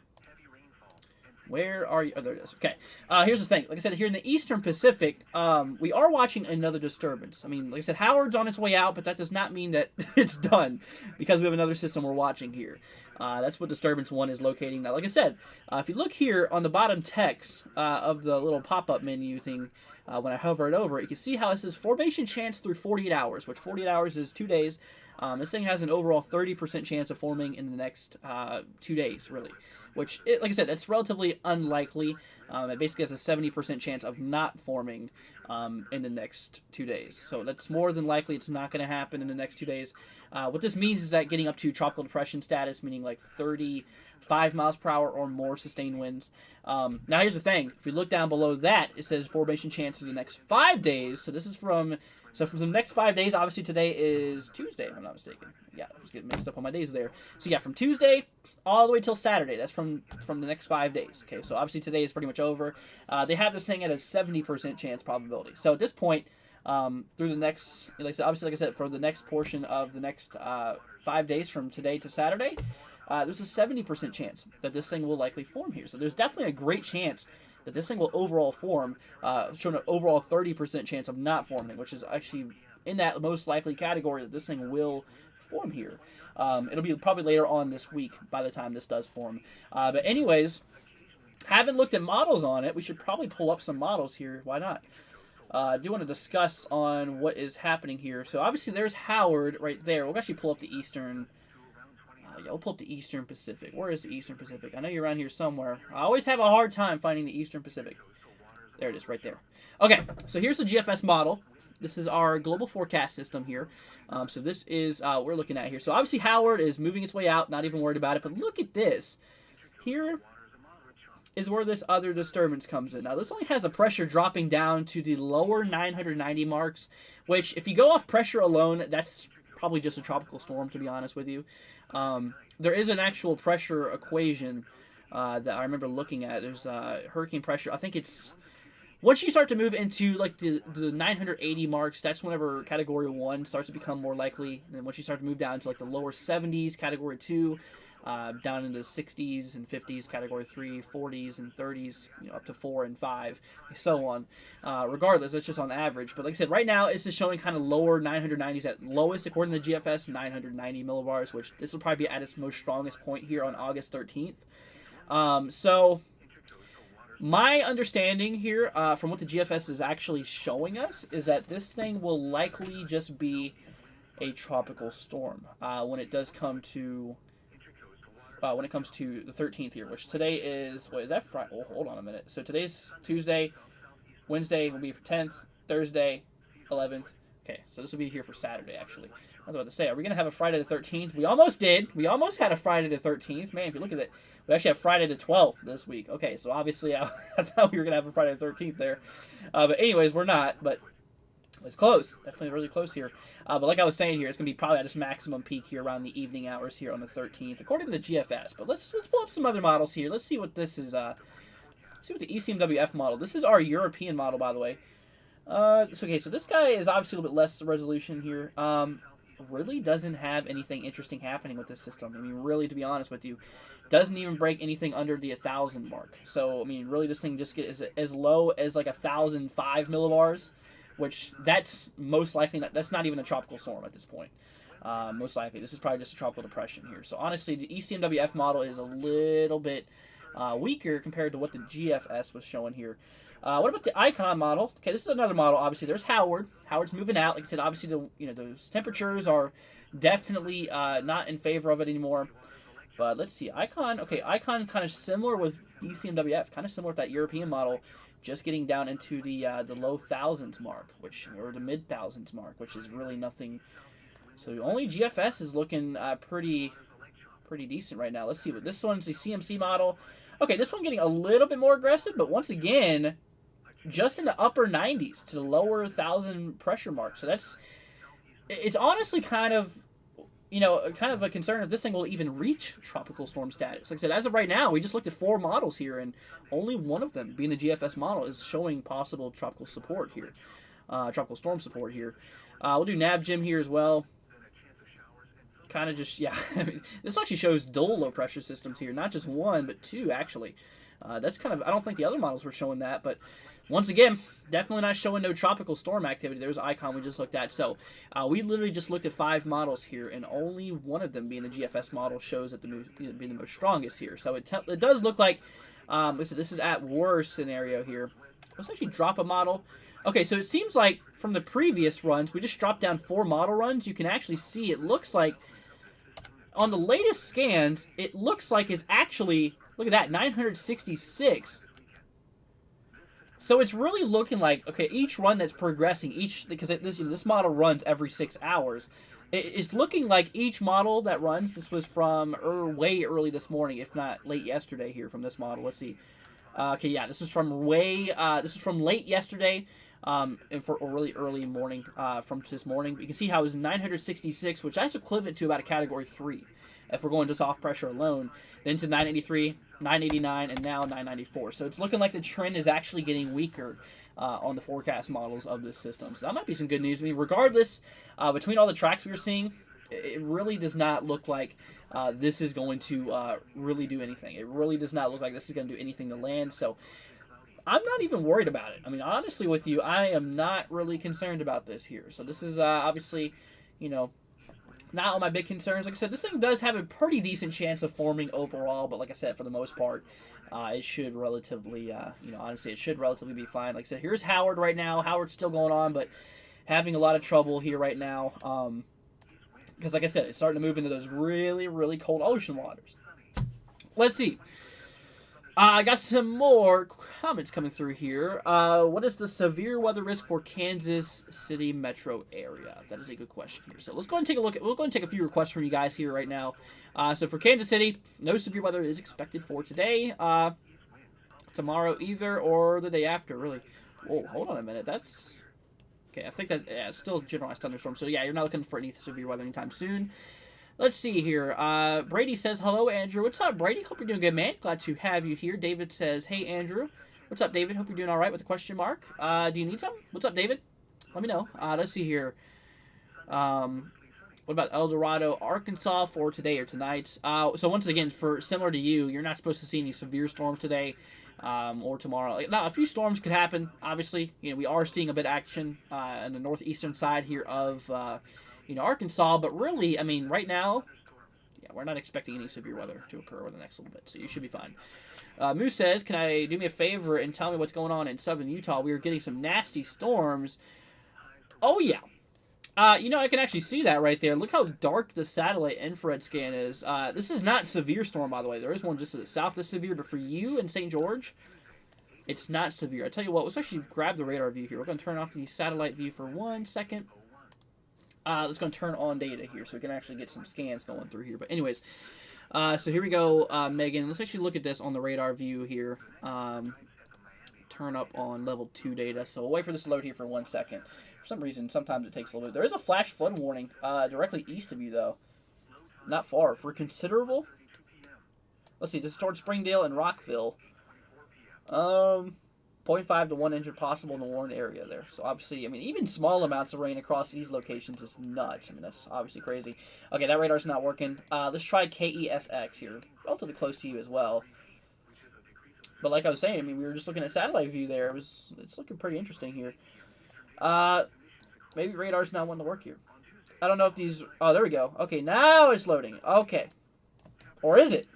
Where are you? Oh, there it is. Okay. Here's the thing. Like I said, here in the Eastern Pacific, we are watching another disturbance. I mean, like I said, Howard's on its way out, but that does not mean that it's done because we have another system we're watching here. That's what Disturbance One is locating now. Like I said, if you look here on the bottom text of the little pop-up menu thing, when I hover it over, you can see how it says formation chance through 48 hours, which 48 hours is 2 days. This thing has an overall 30% chance of forming in the next 2 days, really. Which, like I said, it's relatively unlikely. It basically has a 70% chance of not forming in the next 2 days. So that's more than likely it's not going to happen in the next 2 days. What this means is that getting up to tropical depression status, meaning like 35 miles per hour or more sustained winds. Now here's the thing. If we look down below that, it says formation chance for the next 5 days. So this is from... So for the next 5 days, obviously today is Tuesday, if I'm not mistaken. Yeah, I was getting mixed up on my days there. So yeah, from Tuesday all the way till Saturday. That's from the next 5 days. Okay, so obviously today is pretty much over. They have this thing at a 70% chance probability. So at this point, through the next, like I said, for the next portion of the next 5 days from today to Saturday, there's a 70% chance that this thing will likely form here. So there's definitely a great chance that this thing will overall form, showing an overall 30% chance of not forming, which is actually in that most likely category that this thing will form here. It'll be probably later on this week by the time this does form. But anyways, haven't looked at models on it. We should probably pull up some models here. Why not? I do want to discuss on what is happening here. So obviously there's Howard right there. We'll actually pull up the Eastern... yeah, we'll pull up the Eastern Pacific. Where is the Eastern Pacific? I know you're around here somewhere. I always have a hard time finding the Eastern Pacific. There it is, right there. Okay, so here's the Gfs model. This is our global forecast system here. So this is what we're looking at here. So obviously Howard is moving its way out, not even worried about it. But look at this. Here is where this other disturbance comes in. Now this only has a pressure dropping down to the lower 990 marks, which if you go off pressure alone, that's probably just a tropical storm, to be honest with you. There is an actual pressure equation that I remember looking at. There's hurricane pressure. I think it's once you start to move into like the 980 marks, that's whenever Category 1 starts to become more likely. And then once you start to move down to like the lower 70s, Category 2, down into the 60s and 50s, Category 3, 40s and 30s, up to 4 and 5, so on. Regardless, it's just on average. But like I said, right now it's just showing kind of lower 990s at lowest, according to the GFS, 990 millibars, which this will probably be at its most strongest point here on August 13th. So my understanding here, from what the GFS is actually showing us, is that this thing will likely just be a tropical storm when it does come to... when it comes to the 13th here, which today is, what is that, Friday? Oh, hold on a minute. So today's Tuesday, Wednesday will be for 10th, Thursday, 11th. Okay, so this will be here for Saturday, actually. I was about to say, are we going to have a Friday the 13th? We almost did. We almost had a Friday the 13th. Man, if you look at it, we actually have Friday the 12th this week. Okay, so obviously I thought we were going to have a Friday the 13th there. But anyways, we're not, but it's close. Definitely really close here. But like I was saying here, it's going to be probably at its maximum peak here around the evening hours here on the 13th, according to the GFS. But let's pull up some other models here. Let's see what this is. See what the Ecmwf model. This is our European model, by the way. Okay, so this guy is obviously a little bit less resolution here. Really doesn't have anything interesting happening with this system. I mean, really, to be honest with you, doesn't even break anything under the 1,000 mark. So, I mean, really, this thing just gets as low as like 1,005 millibars. Which that's most likely that's not even a tropical storm at this point. Most likely, this is probably just a tropical depression here. So honestly, the Ecmwf model is a little bit weaker compared to what the GFS was showing here. What about the Icon model? Okay, this is another model. Obviously, there's Howard. Howard's moving out. Like I said, obviously those temperatures are definitely not in favor of it anymore. But let's see, Icon. Okay, Icon kind of similar with Ecmwf, kind of similar with that European model. Just getting down into the low thousands mark, or the mid thousands mark, which is really nothing. So only GFS is looking pretty decent right now. Let's see what this one's, the CMC model. Okay, this one getting a little bit more aggressive, but once again, just in the upper 90s to the lower 1,000 pressure mark. So it's honestly kind of you know, kind of a concern if this thing will even reach tropical storm status. Like I said, as of right now, we just looked at 4 models here, and only one of them, being the GFS model, is showing possible tropical support here, tropical storm support here. We'll do nav gym here as well. Kind of just, yeah. I mean, this actually shows dual low pressure systems here, not just 1, but 2 actually. That's kind of, I don't think the other models were showing that, but once again, definitely not showing no tropical storm activity. There's an icon we just looked at. So we literally just looked at 5 models here, and only one of them, being the GFS model, shows that being the most strongest here. So it does look like, listen, this is at worst scenario here. Let's actually drop a model. Okay, so it seems like from the previous runs, we just dropped down 4 model runs. You can actually see it looks like on the latest scans, it looks like it's actually, look at that, 966. So it's really looking like, okay, each run that's progressing, because this model runs every 6 hours. It's looking like each model that runs, this was from way early this morning, if not late yesterday here from this model. Let's see. Okay, yeah, this is from late yesterday, and for really early morning, from this morning. You can see how it was 966, which that's equivalent to about a category 3. If we're going just off pressure alone, then to 983, 989, and now 994. So it's looking like the trend is actually getting weaker on the forecast models of this system. So that might be some good news. I mean, regardless, between all the tracks we were seeing, it really does not look like this is going to really do anything. It really does not look like this is going to do anything to land. So I'm not even worried about it. I mean, honestly with you, I am not really concerned about this here. So this is obviously, you know, not all my big concerns. Like I said, this thing does have a pretty decent chance of forming overall, but like I said, for the most part, it should relatively, you know, honestly, it should relatively be fine. Like I said, here's Howard right now. Howard's still going on, but having a lot of trouble here right now. Because like I said, it's starting to move into those really, really cold ocean waters. Let's see. I got some more comments coming through here. What is the severe weather risk for Kansas City metro area? That is a good question here. So let's go and take a look. We'll go and take a few requests from you guys here right now. So for Kansas City, no severe weather is expected for today, tomorrow either, or the day after, really. Whoa, hold on a minute. That's... Okay, I think that, yeah, it's still generalized thunderstorm. So yeah, you're not looking for any severe weather anytime soon. Let's see here. Brady says, hello, Andrew. What's up, Brady? Hope you're doing good, man. Glad to have you here. David says, hey, Andrew. What's up, David? Hope you're doing all right with the question mark. Do you need some? What's up, David? Let me know. Let's see here. What about El Dorado, Arkansas for today or tonight? So once again, for similar to you, you're not supposed to see any severe storms today or tomorrow. Now, a few storms could happen, obviously. You know, we are seeing a bit of action on the northeastern side here of... you know, Arkansas, but really, I mean, right now, yeah, we're not expecting any severe weather to occur over the next little bit, so you should be fine. Moose says, can I do me a favor and tell me what's going on in southern Utah? We are getting some nasty storms. Oh, yeah. You know, I can actually see that right there. Look how dark the satellite infrared scan is. This is not severe storm, by the way. There is one just to the south that's severe, but for you in St. George, it's not severe. I tell you what, let's actually grab the radar view here. We're going to turn off the satellite view for 1 second. Let's go and turn on data here so we can actually get some scans going through here. But anyways, so here we go, Megan. Let's actually look at this on the radar view here. Turn up on level 2 data. So we'll wait for this to load here for 1 second. For some reason, sometimes it takes a little bit. There is a flash flood warning directly east of you, though. Not far. For considerable. Let's see. This is towards Springdale and Rockville. 0.5 to 1 inch possible in the warned area there. So obviously, I mean, even small amounts of rain across these locations is nuts. I mean, that's obviously crazy. Okay, that radar's not working. Let's try KESX here. Relatively close to you as well. But like I was saying, I mean, we were just looking at satellite view there. It's looking pretty interesting here. Maybe radar's not wanting to work here. I don't know if these... Oh, there we go. Okay, now it's loading. Okay. Or is it?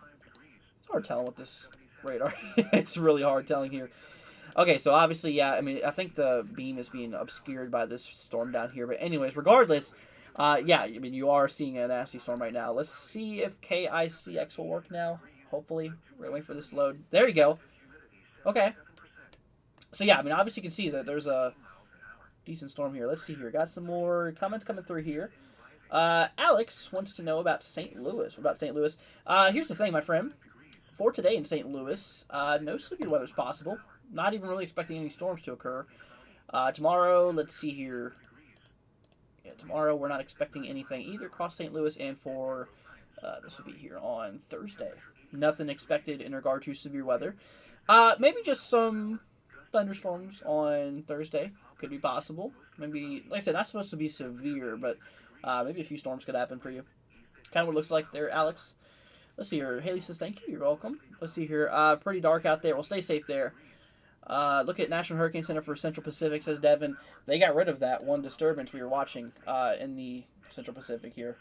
It's hard telling with this radar. It's really hard telling here. Okay, so obviously, yeah, I mean, I think the beam is being obscured by this storm down here. But anyways, regardless, yeah, I mean, you are seeing a nasty storm right now. Let's see if KICX will work now. Hopefully. We're going to wait for this to load. There you go. Okay. So, yeah, I mean, obviously you can see that there's a decent storm here. Let's see here. Got some more comments coming through here. Alex wants to know about St. Louis. What about St. Louis? Here's the thing, my friend. For today in St. Louis, no severe weather is possible. Not even really expecting any storms to occur. Tomorrow, let's see here. Yeah, tomorrow we're not expecting anything either across St. Louis, and for this will be here on Thursday. Nothing expected in regard to severe weather. Maybe just some thunderstorms on Thursday could be possible. Maybe, like I said, not supposed to be severe, but maybe a few storms could happen for you. Kind of what it looks like there, Alex. Let's see here. Haley says, thank you. You're welcome. Let's see here. Pretty dark out there. Well, stay safe there. Look at National Hurricane Center for Central Pacific, says Devin. They got rid of that one disturbance we were watching in the Central Pacific here.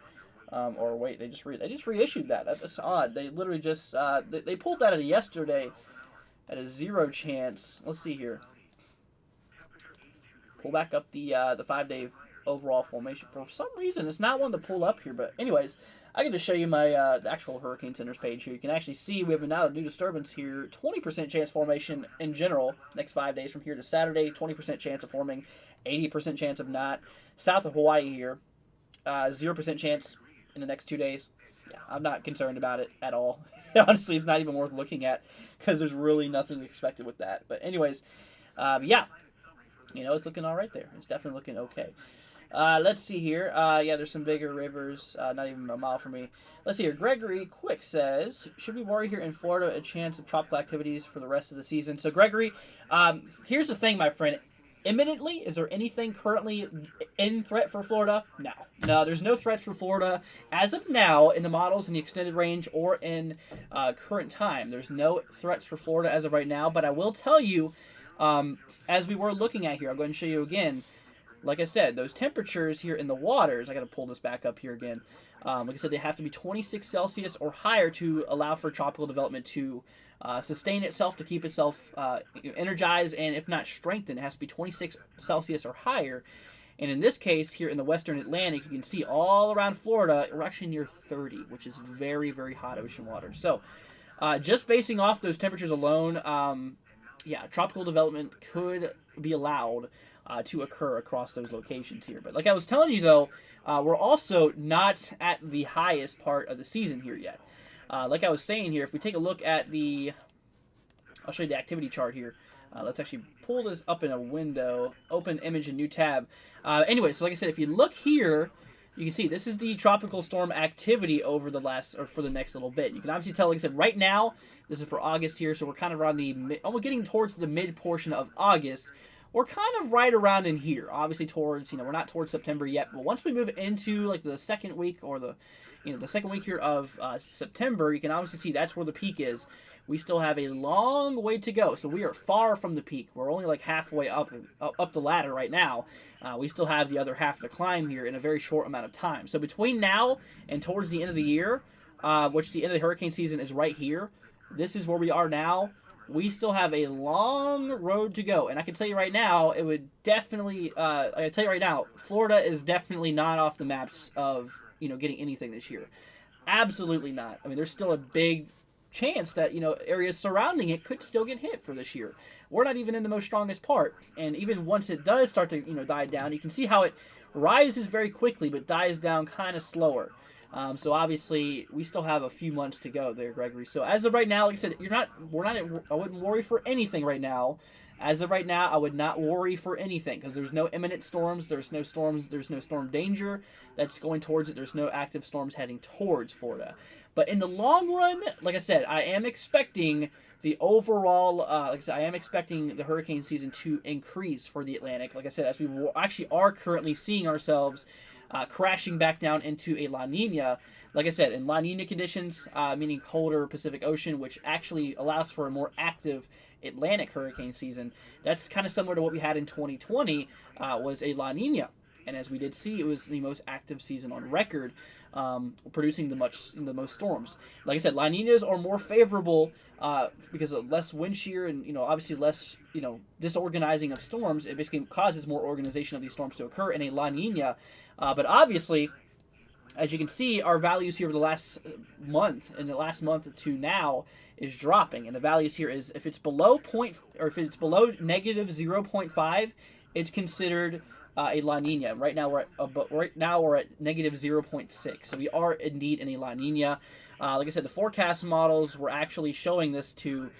Or wait, they just reissued that. That's odd. They literally just they pulled that out of yesterday at a 0 chance. Let's see here. Pull back up the 5-day overall formation. For some reason, it's not one to pull up here. But anyways, I can just show you my the actual Hurricane Center's page here. You can actually see we have now a new disturbance here. 20% chance formation in general next 5 days from here to Saturday. 20% chance of forming. 80% chance of not. South of Hawaii here. 0% chance in the next 2 days. Yeah, I'm not concerned about it at all. Honestly, it's not even worth looking at because there's really nothing expected with that. But anyways, yeah, it's looking all right there. It's definitely looking okay. Let's see here. Yeah, there's some bigger rivers, not even a mile from me. Let's see here. Gregory Quick says, should we worry here in Florida a chance of tropical activities for the rest of the season? So, Gregory, here's the thing, my friend. Imminently, is there anything currently in threat for Florida? No, there's no threats for Florida as of now in the models in the extended range or in current time. There's no threats for Florida as of right now, but I will tell you, as we were looking at here, I'll go ahead and show you again. Like I said, those temperatures here in the waters, I got to pull this back up here again. Like I said, they have to be 26 Celsius or higher to allow for tropical development to sustain itself, to keep itself energized, and if not strengthened, it has to be 26 Celsius or higher. And in this case, here in the western Atlantic, you can see all around Florida, we're actually near 30, which is very, very hot ocean water. So just basing off those temperatures alone, yeah, tropical development could be allowed to occur across those locations here. But like I was telling you, though, we're also not at the highest part of the season here yet. Like I was saying here, if we take a look at I'll show you the activity chart here. Let's actually pull this up in a window, open image, and new tab. Anyway, so like I said, if you look here, you can see this is the tropical storm activity over for the next little bit. You can obviously tell, like I said, right now, this is for August here, so we're kind of around we're getting towards the mid portion of August. We're kind of right around in here, obviously towards, we're not towards September yet, but once we move into like the second week or the second week here of September, you can obviously see that's where the peak is. We still have a long way to go, so we are far from the peak. We're only like halfway up the ladder right now. We still have the other half to climb here in a very short amount of time. So between now and towards the end of the year, which the end of the hurricane season is right here, this is where we are now. We still have a long road to go, and I can tell you right now, it would definitely, I can tell you right now, Florida is definitely not off the maps of, getting anything this year. Absolutely not. I mean, there's still a big chance that, areas surrounding it could still get hit for this year. We're not even in the most strongest part, and even once it does start to, die down, you can see how it rises very quickly, but dies down kind of slower. So obviously, we still have a few months to go there, Gregory. So as of right now, like I said, I wouldn't worry for anything right now. As of right now, I would not worry for anything because there's no imminent storms. There's no storm danger that's going towards it. There's no active storms heading towards Florida. But in the long run, like I said, I am expecting the overall, I am expecting the hurricane season to increase for the Atlantic. Like I said, as we actually are currently seeing ourselves crashing back down into a La Nina. Like I said, in La Nina conditions, meaning colder Pacific Ocean, which actually allows for a more active Atlantic hurricane season. That's kind of similar to what we had in 2020, was a La Nina. And as we did see, it was the most active season on record, producing the most storms. Like I said, La Ninas are more favorable because of less wind shear and obviously less disorganizing of storms. It basically causes more organization of these storms to occur in a La Nina. But obviously, as you can see, our values here over the last month to now is dropping, and the values here is if it's below negative 0.5, it's considered a La Nina. Right now we're at negative 0.6, so we are indeed in a La Nina. Like I said, the forecast models were actually showing this to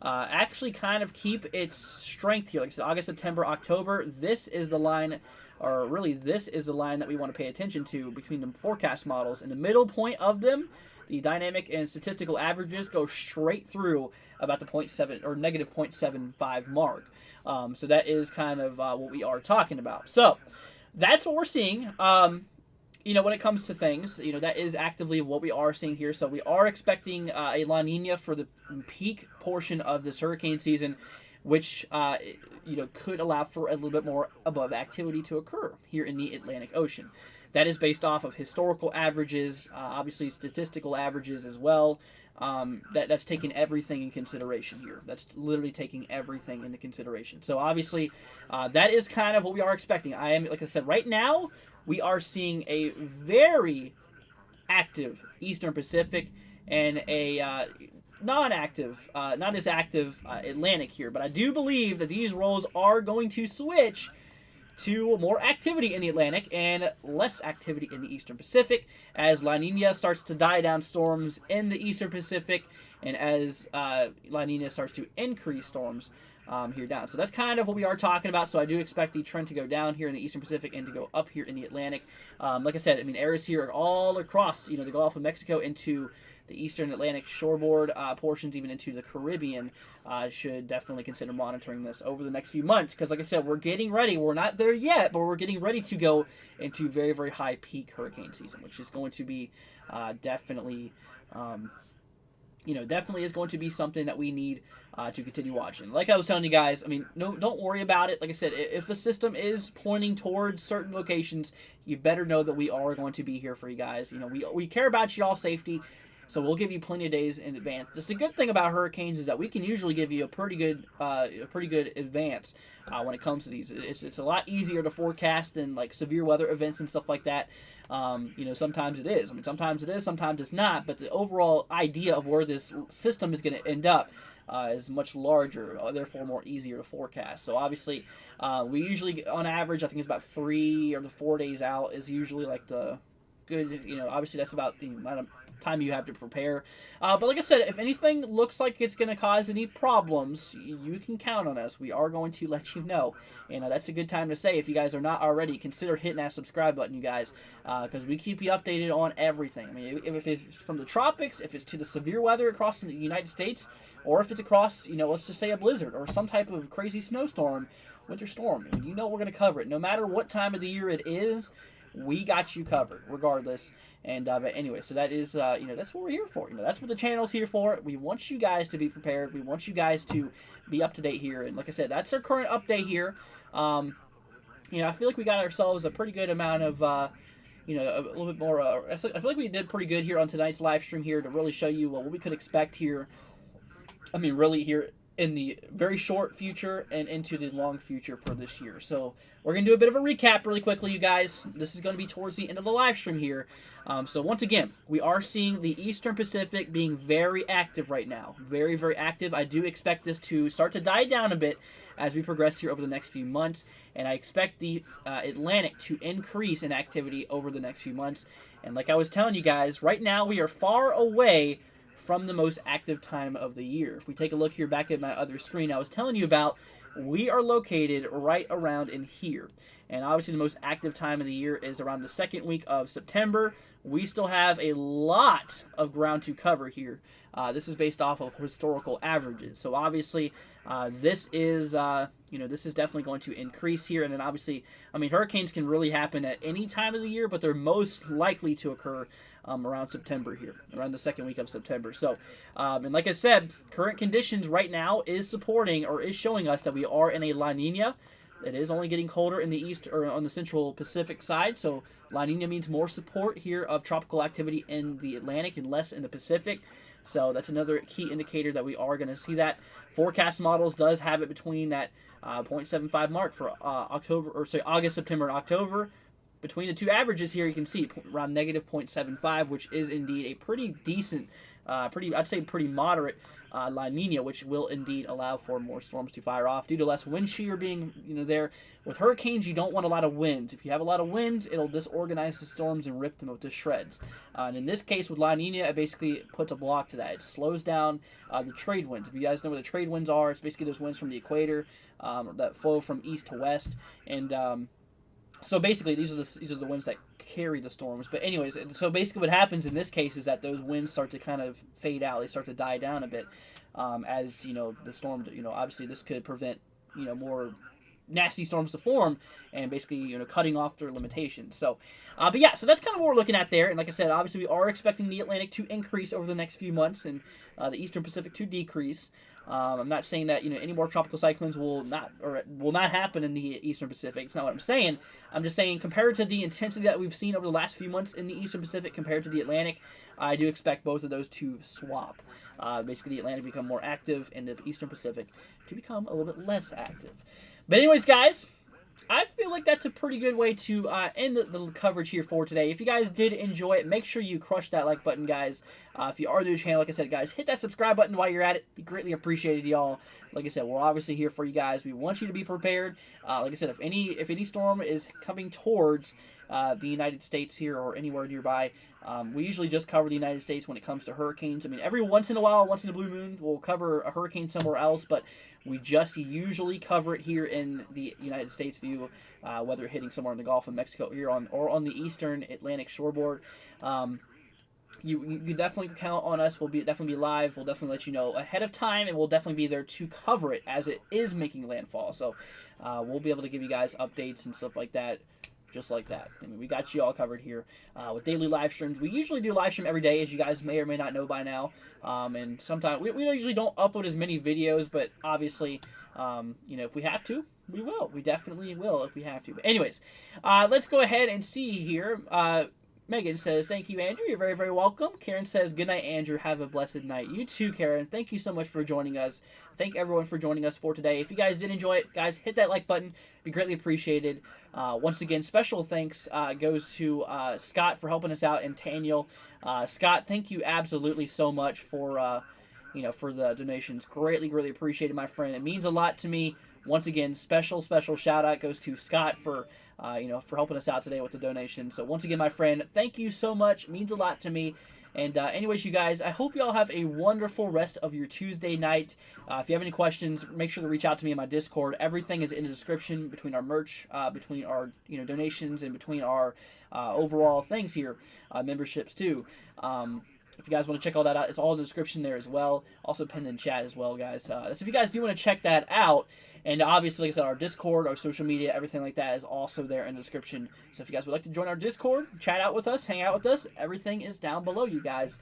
actually kind of keep its strength here. Like I said, August, September, October. This is the line or really this is the line that we want to pay attention to between the forecast models. And the middle point of them, the dynamic and statistical averages go straight through about the 0.7 or negative 0.75 mark. So that is kind of what we are talking about. So that's what we're seeing. When it comes to things, that is actively what we are seeing here. So we are expecting a La Nina for the peak portion of this hurricane season, which, could allow for a little bit more above activity to occur here in the Atlantic Ocean. That is based off of historical averages, obviously statistical averages as well. That's taking everything in consideration here. That's literally taking everything into consideration. So obviously, that is kind of what we are expecting. Like I said, right now, we are seeing a very active Eastern Pacific and a not as active Atlantic here. But I do believe that these roles are going to switch to more activity in the Atlantic and less activity in the Eastern Pacific as La Nina starts to die down storms in the Eastern Pacific and as La Nina starts to increase storms here down. So that's kind of what we are talking about. So I do expect the trend to go down here in the Eastern Pacific and to go up here in the Atlantic. Like I said, areas here are all across, the Gulf of Mexico into the Eastern Atlantic shoreboard portions, even into the Caribbean. Should definitely consider monitoring this over the next few months because, like I said, we're getting ready. We're not there yet, but we're getting ready to go into very, very high peak hurricane season, which is going to be definitely is going to be something that we need to continue watching. Like I was telling you guys, don't worry about it. Like I said, if a system is pointing towards certain locations, you better know that we are going to be here for you guys. We care about y'all's safety. So we'll give you plenty of days in advance. Just the good thing about hurricanes is that we can usually give you a pretty good advance when it comes to these. It's a lot easier to forecast than like severe weather events and stuff like that. Sometimes it is. Sometimes it is, sometimes it's not. But the overall idea of where this system is going to end up is much larger, therefore more easier to forecast. So obviously, we usually, on average, I think it's about 3 or 4 days out is usually like the good. Obviously that's about the amount of time you have to prepare. But like I said, if anything looks like it's going to cause any problems, you can count on us. We are going to let you know. And that's a good time to say, if you guys are not already, consider hitting that subscribe button, you guys, because we keep you updated on everything. If it's from the tropics, if it's to the severe weather across the United States, or if it's across, let's just say a blizzard or some type of crazy snowstorm, winter storm, we're going to cover it. No matter what time of the year it is, we got you covered regardless. And but anyway, so that is that's what we're here for. That's what the channel's here for. We want you guys to be prepared. We want you guys to be up to date here. And like I said, that's our current update here. I feel like we got ourselves a pretty good amount of a little bit more. I feel like we did pretty good here on tonight's live stream here to really show you what we could expect here. Really here in the very short future and into the long future for this year. So we're going to do a bit of a recap really quickly, you guys. This is going to be towards the end of the live stream here. So once again, we are seeing the Eastern Pacific being very active right now. Very, very active. I do expect this to start to die down a bit as we progress here over the next few months. And I expect the Atlantic to increase in activity over the next few months. And like I was telling you guys, right now we are far away from the most active time of the year. If we take a look here back at my other screen I was telling you about, we are located right around in here. And obviously the most active time of the year is around the second week of September. We still have a lot of ground to cover here. This is based off of historical averages. So obviously this is this is definitely going to increase here. And then obviously, hurricanes can really happen at any time of the year, but they're most likely to occur around September here, around the second week of September. So, and like I said, current conditions right now is supporting or is showing us that we are in a La Nina. It is only getting colder in the east or on the central Pacific side. So La Nina means more support here of tropical activity in the Atlantic and less in the Pacific. So that's another key indicator that we are going to see that. Forecast models does have it between that 0.75 mark for August, September, and October. Between the two averages here, you can see around negative 0.75, which is indeed a pretty decent, I'd say pretty moderate La Nina, which will indeed allow for more storms to fire off due to less wind shear being, there. With hurricanes, you don't want a lot of winds. If you have a lot of winds, it'll disorganize the storms and rip them to shreds. And in this case, with La Nina, it basically puts a block to that. It slows down the trade winds. If you guys know what the trade winds are, it's basically those winds from the equator that flow from east to west. And So basically, these are the winds that carry the storms. But anyways, so basically, what happens in this case is that those winds start to kind of fade out. They start to die down a bit, as the storm. Obviously, this could prevent more nasty storms to form, and basically cutting off their limitations. So, but yeah, so that's kind of what we're looking at there. And like I said, obviously, we are expecting the Atlantic to increase over the next few months, and the Eastern Pacific to decrease. I'm not saying that any more tropical cyclones will not happen in the Eastern Pacific. It's not what I'm saying. I'm just saying compared to the intensity that we've seen over the last few months in the Eastern Pacific compared to the Atlantic, I do expect both of those to swap. Basically, the Atlantic become more active, and the Eastern Pacific to become a little bit less active. But anyways, guys, I feel like that's a pretty good way to end the coverage here for today. If you guys did enjoy it, make sure you crush that like button, guys. If you are new to the channel, like I said, guys, hit that subscribe button while you're at it. Be greatly appreciated, y'all. Like I said, we're obviously here for you guys. We want you to be prepared. Like I said, if any storm is coming towards the United States here or anywhere nearby, we usually just cover the United States when it comes to hurricanes. I mean, every once in a while, once in a blue moon, we'll cover a hurricane somewhere else, but we just usually cover it here in the United States view, whether hitting somewhere in the Gulf of Mexico here or on the eastern Atlantic shoreboard. You definitely count on us. We'll definitely be live. We'll definitely let you know ahead of time, and we'll definitely be there to cover it as it is making landfall. So we'll be able to give you guys updates and stuff like that. Just like that. I mean, we got you all covered here with daily live streams. We usually do live stream every day, as you guys may or may not know by now. And sometimes we usually don't upload as many videos, but obviously, if we have to, we will. We definitely will if we have to. But anyways, let's go ahead and see here. Megan says, thank you, Andrew. You're very, very welcome. Karen says, good night, Andrew. Have a blessed night. You too, Karen. Thank you so much for joining us. Thank everyone for joining us for today. If you guys did enjoy it, guys, hit that like button. Be greatly appreciated. Once again, special thanks goes to Scott for helping us out and Taniel. Scott, thank you absolutely so much for for the donations. Greatly, greatly appreciated, my friend. It means a lot to me. Once again, special shout out goes to Scott for helping us out today with the donation. So once again, my friend, thank you so much. It means a lot to me. And anyways, you guys, I hope you all have a wonderful rest of your Tuesday night. If you have any questions, make sure to reach out to me in my Discord. Everything is in the description between our merch, between our donations, and between our overall things here, memberships too. If you guys want to check all that out, it's all in the description there as well. Also pinned in chat as well, guys. So if you guys do want to check that out, and obviously, like I said, our Discord, our social media, everything like that is also there in the description. So if you guys would like to join our Discord, chat out with us, hang out with us, everything is down below, you guys.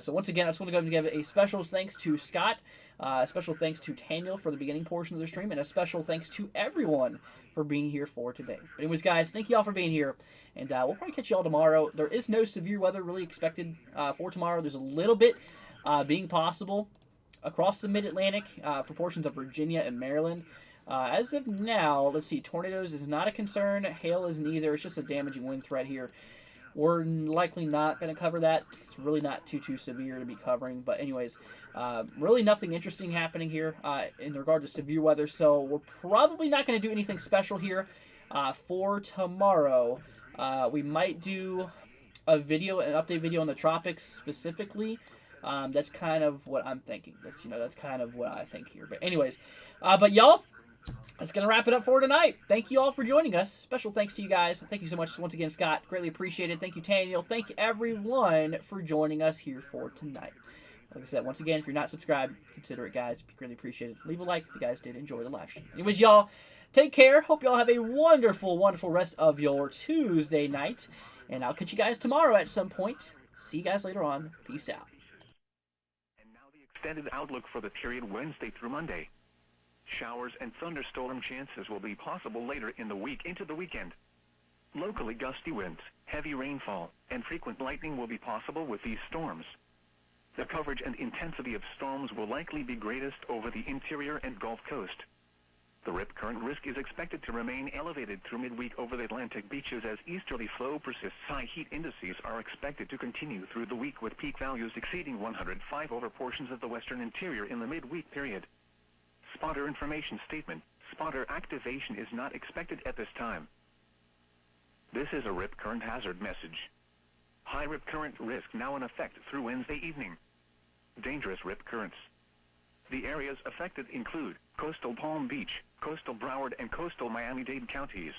So once again, I just want to go and give a special thanks to Scott, a special thanks to Taniel for the beginning portion of the stream, and a special thanks to everyone for being here for today. But anyways, guys, thank you all for being here, and we'll probably catch you all tomorrow. There is no severe weather really expected for tomorrow. There's a little bit being possible across the mid-Atlantic for portions of Virginia and Maryland. As of now, let's see, tornadoes is not a concern. Hail is neither. It's just a damaging wind threat here. We're likely not going to cover that. It's really not too severe to be covering. But anyways, really nothing interesting happening here in regard to severe weather. So we're probably not going to do anything special here for tomorrow. We might do a video, an update video on the tropics specifically. That's kind of what I'm thinking. That's kind of what I think here. But anyways, but y'all, that's going to wrap it up for tonight. Thank you all for joining us. Special thanks to you guys. Thank you so much once again, Scott. Greatly appreciated. Thank you, Taniel. Thank you, everyone, for joining us here for tonight. Like I said, once again, if you're not subscribed, consider it, guys. Be greatly appreciated. Leave a like if you guys did enjoy the live stream. Anyways, y'all, take care. Hope y'all have a wonderful, wonderful rest of your Tuesday night. And I'll catch you guys tomorrow at some point. See you guys later on. Peace out. And now the extended outlook for the period Wednesday through Monday. Showers and thunderstorm chances will be possible later in the week into the weekend. Locally gusty winds, heavy rainfall, and frequent lightning will be possible with these storms. The coverage and intensity of storms will likely be greatest over the interior and Gulf Coast. The rip current risk is expected to remain elevated through midweek over the Atlantic beaches as easterly flow persists. High heat indices are expected to continue through the week with peak values exceeding 105 over portions of the western interior in the midweek period. Spotter information statement. Spotter activation is not expected at this time. This is a rip current hazard message. High rip current risk now in effect through Wednesday evening. Dangerous rip currents. The areas affected include coastal Palm Beach, coastal Broward and coastal Miami-Dade counties.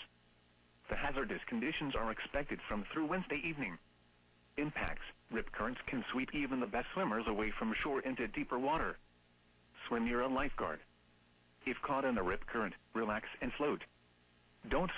The hazardous conditions are expected from through Wednesday evening. Impacts, rip currents can sweep even the best swimmers away from shore into deeper water. Swim near a lifeguard. If caught in a rip current, relax and float. Don't